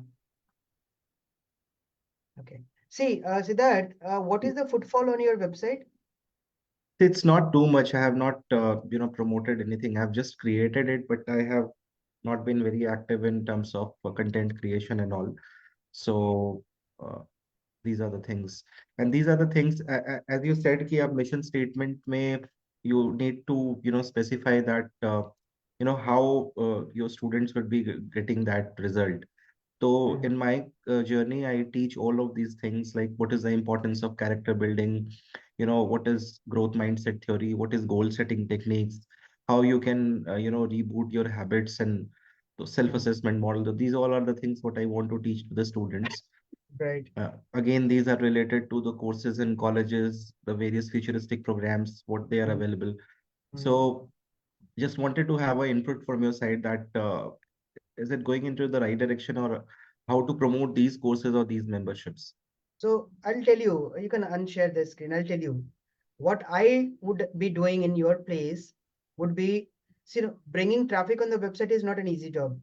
Okay. See, Siddharth, what is the footfall on your website? It's not too much. I have not, promoted anything. I've just created it, but I have not been very active in terms of content creation and all. So these are the things. And these are the things, as you said, ki ab mission statement may you need to, specify that, how your students would be getting that result. So in my journey, I teach all of these things, like what is the importance of character building, what is growth mindset theory, what is goal setting techniques, how you can, reboot your habits, and the self-assessment model. So these all are the things what I want to teach to the students. Right. Again, these are related to the courses in colleges, the various futuristic programs, what they are available. So just wanted to have an input from your side that is it going into the right direction, or how to promote these courses or these memberships? So I'll tell you, you can unshare the screen. I'll tell you what I would be doing in your place would be, bringing traffic on the website is not an easy job,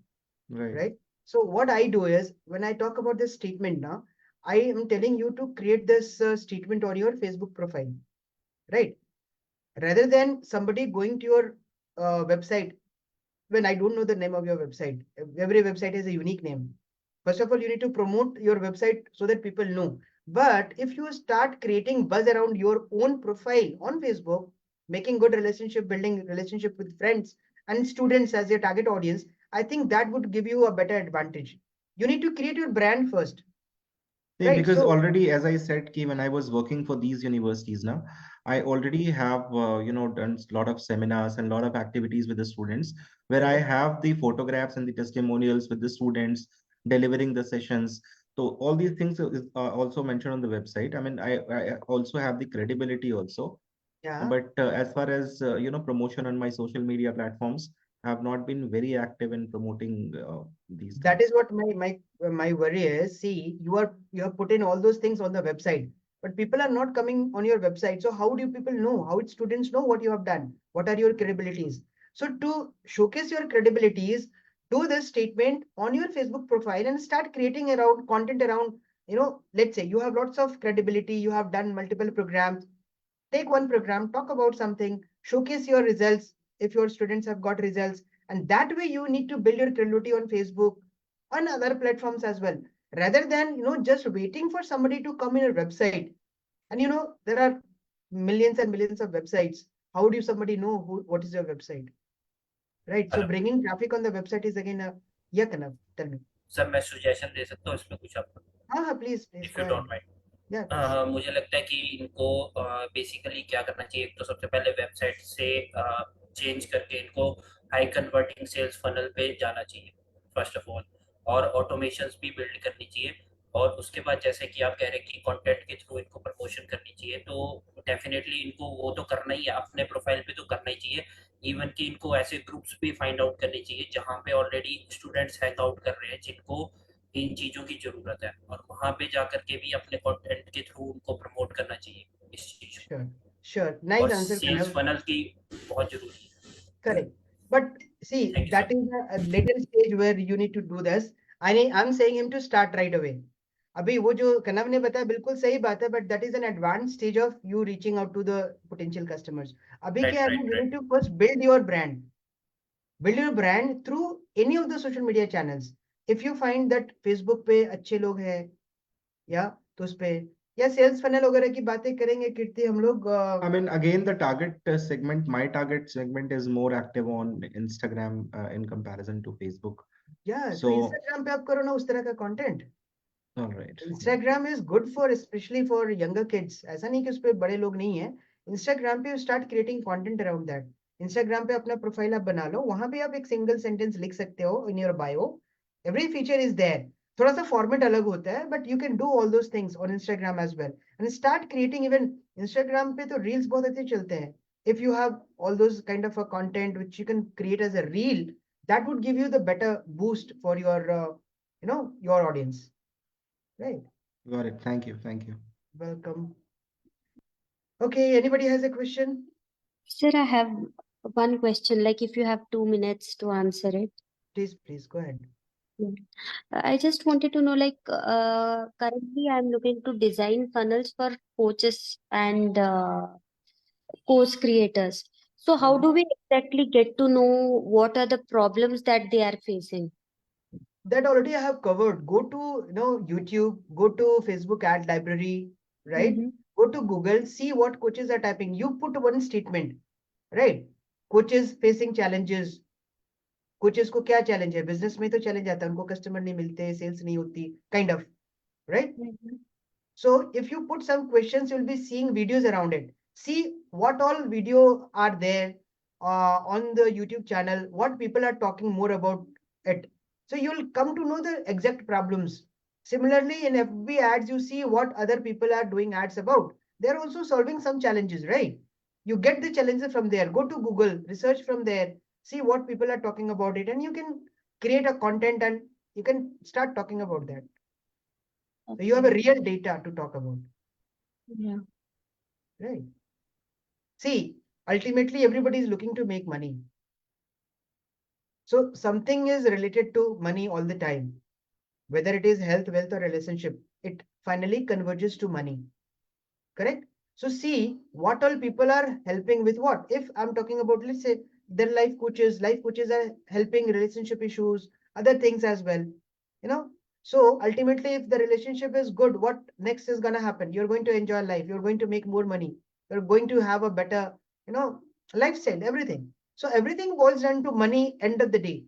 right? So what I do is, when I talk about this statement now, I am telling you to create this statement on your Facebook profile, right? Rather than somebody going to your website when I don't know the name of your website. Every website has a unique name. First of all, you need to promote your website so that people know. But if you start creating buzz around your own profile on Facebook, making good relationship, building relationship with friends and students as your target audience, I think that would give you a better advantage. You need to create your brand first. Yeah, Right. because So already, as I said, Ki, when I was working for these universities now, I already have, done a lot of seminars and a lot of activities with the students, where I have the photographs and the testimonials with the students delivering the sessions. So all these things is also mentioned on the website. I mean, I also have the credibility also. yeah. But as far as, promotion on my social media platforms, I have not been very active in promoting these That things. is what my worry is. See, you have put in all those things on the website, but people are not coming on your website. So how do people know? How would students know what you have done? What are your credibilities? So to showcase your credibilities, do this statement on your Facebook profile and start creating around content around, let's say you have lots of credibility, you have done multiple programs. Take one program, talk about something, showcase your results if your students have got results. And that way you need to build your credibility on Facebook, on other platforms as well, rather than just waiting for somebody to come in your website. And you know, there are millions and millions of websites. How do somebody know what is your website? Right. So Hello. bringing traffic on the website is again a yeah, Kanav, tell me. Sir मैं suggestion दे सकता हूँ इसमें कुछ आपको, हाँ, please, if go you ahead. don't mind. Yeah, please. मुझे लगता है कि इनको बेसिकली क्या करना चाहिए, एक तो सबसे पहले वेबसाइट से चेंज करके इनको हाई कन्वर्टिंग सेल्स फनल पे जाना चाहिए फर्स्ट ऑफ ऑल, और ऑटोमेशंस भी बिल्ड करनी चाहिए, और उसके बाद जैसे कि आप कह रहे हैं कि कंटेंट के थ्रू इनको प्रमोशन करनी चाहिए, तो डेफिनेटली इनको वो तो करना ही है, अपने प्रोफाइल पे तो करना ही चाहिए, इवन कि इनको ऐसे ग्रुप्स भी फाइंड आउट करनी चाहिए जहाँ पे ऑलरेडी स्टूडेंट्स हैंग आउट कर रहे हैं जिनको इन चीजों की जरूरत है, और वहां पे जाकर के भी अपने कंटेंट के थ्रू उनको प्रमोट करना चाहिए इस चीज को। Sure. Nice और answer, सेल्स Kanav. फनल की बहुत जरूरी है। Correct. But see, Thank you, that sir. is a later stage where you need to do this. I'm saying him to start right away. अभी वो जो कनव ने बताया बिल्कुल सही बात है, but that is an advanced stage of you reaching out to the potential customers. अभी क्या है, you need to first build your brand. Build your brand through any of the social media channels. If you find that Facebook पे अच्छे लोग हैं, या तो उस पे या सेल्स फनल वगैरह की बातें करेंगे कीर्ति हम लोग. I mean, again, the target segment, my target segment is more active on Instagram in comparison to Facebook. Yeah, तो So, Instagram पे आप करो ना उस तरह का content. all right. Instagram is good for especially for younger kids. ऐसा नहीं कि उस पे बड़े लोग नहीं है. Instagram पे start creating content around that. Instagram पे अपना प्रोफाइल आप बना लो, वहां पे आप एक सिंगल सेंटेंस लिख सकते हो in your bio. Every feature is there. थोड़ा सा फॉर्मेट अलग होता है, but you can do all those things on Instagram as well. And start creating even Instagram पे तो reels बहुत अच्छे चलते हैं. If you have all those kind of a content which you can create as a reel, that would give you the better boost for your your audience. Right. Got it. Thank you. Thank you. Welcome. Okay, anybody has a question? Sir, I have one question, like if you have 2 minutes to answer it. Please go ahead. I just wanted to know, like, currently I'm looking to design funnels for coaches and course creators. So how do we exactly get to know what are the problems that they are facing? That already I have covered. Go to YouTube, go to Facebook ad library, right? Go to Google, see what coaches are typing. You put one statement, right? Coaches facing challenges. Coaches को क्या challenge है, business में तो challenge आता है, उनको customer नहीं मिलते, सेल्स नहीं होती, kind of, right? So if you put some questions, you'll be seeing videos around it. See what all video are there on the YouTube channel, what people are talking more about it. So you'll come to know the exact problems. Similarly, in FB ads, you see what other people are doing ads about. They're also solving some challenges, right? You get the challenges from there. Go to Google, research from there, see what people are talking about it, and you can create a content and you can start talking about that. So you have a real data to talk about. Yeah. Right. See, ultimately everybody is looking to make money. So something is related to money all the time. Whether it is health, wealth, or relationship, it finally converges to money. Correct? So see what all people are helping with what. If I'm talking about, let's say, their life coaches are helping relationship issues, other things as well. So ultimately, if the relationship is good, what next is going to happen? You're going to enjoy life. You're going to make more money. You're going to have a better, lifestyle, everything. So everything boils down to money end of the day.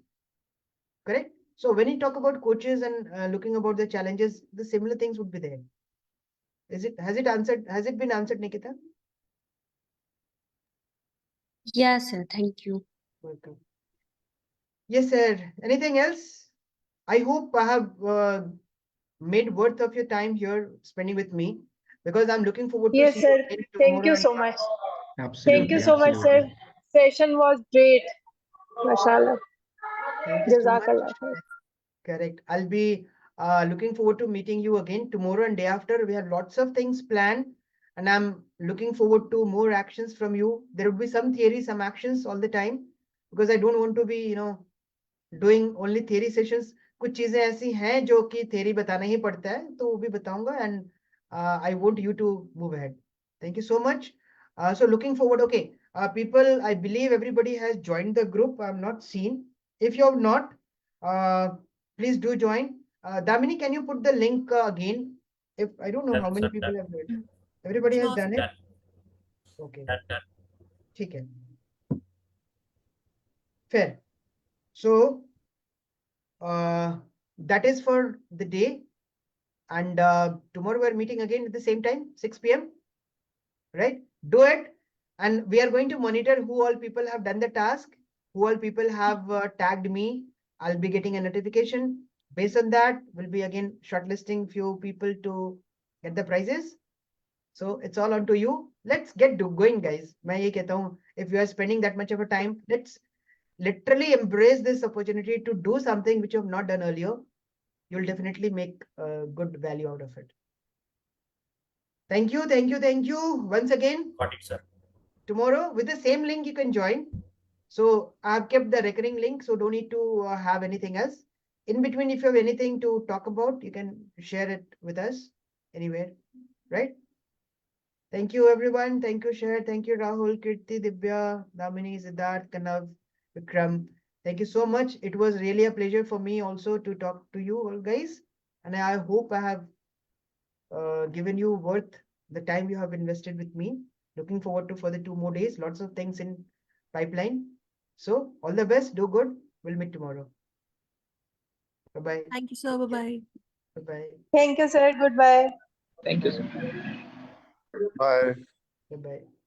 Correct? So when you talk about coaches and looking about the challenges, the similar things would be there. Has it been answered, Nikita? Yeah, sir. Thank you. Welcome. Yes, sir. Anything else? I hope I have made worth of your time here spending with me, because I'm looking forward to Yes, see sir. you again Thank you tomorrow. so much. Absolutely. Thank you so much, sir. Session was great. Mashallah. Thank you so much. Jazakallah khair. Correct. I'll be looking forward to meeting you again tomorrow and day after. We have lots of things planned, and I'm looking forward to more actions from you. There will be some theory, some actions all the time, because I don't want to be, doing only theory sessions. कुछ चीजें ऐसी हैं जो कि theory बताना ही पड़ता है, तो वो भी बताऊंगा, and I want you to move ahead. Thank you so much. So looking forward. Okay, people, I believe everybody has joined the group. I'm not seen. If you have not, please do join. Damini, can you put the link again? If I don't know how many people have joined. Everybody has Sure. done it? Done. Okay. Done. ठीक है. Fair. So, that is for the day. And tomorrow we're meeting again at the same time, 6 p.m. Right? Do it. And we are going to monitor who all people have done the task, who all people have tagged me. I'll be getting a notification. Based on that, we'll be again shortlisting few people to get the prizes. So it's all on to you. Let's get going, guys. मैं ये कहता हूँ, if you are spending that much of a time, let's literally embrace this opportunity to do something which you have not done earlier. You'll definitely make good value out of it. Thank you, thank you, thank you once again. Got it, sir. Tomorrow with the same link you can join. So I've kept the recurring link, so don't need to have anything else. In between, if you have anything to talk about, you can share it with us anywhere, right? Thank you, everyone. Thank you, Shahar. Thank you, Rahul, Kirti, Dibya, Damini, Siddharth, Kanav, Vikram. Thank you so much. It was really a pleasure for me also to talk to you all guys. And I hope I have given you worth the time you have invested with me. Looking forward to for the 2 more days. Lots of things in pipeline. So all the best. Do good. We'll meet tomorrow. Bye-bye. Thank you, sir. Bye-bye. Bye-bye. Thank you, sir. Goodbye. Thank you, sir. Bye. Bye-bye.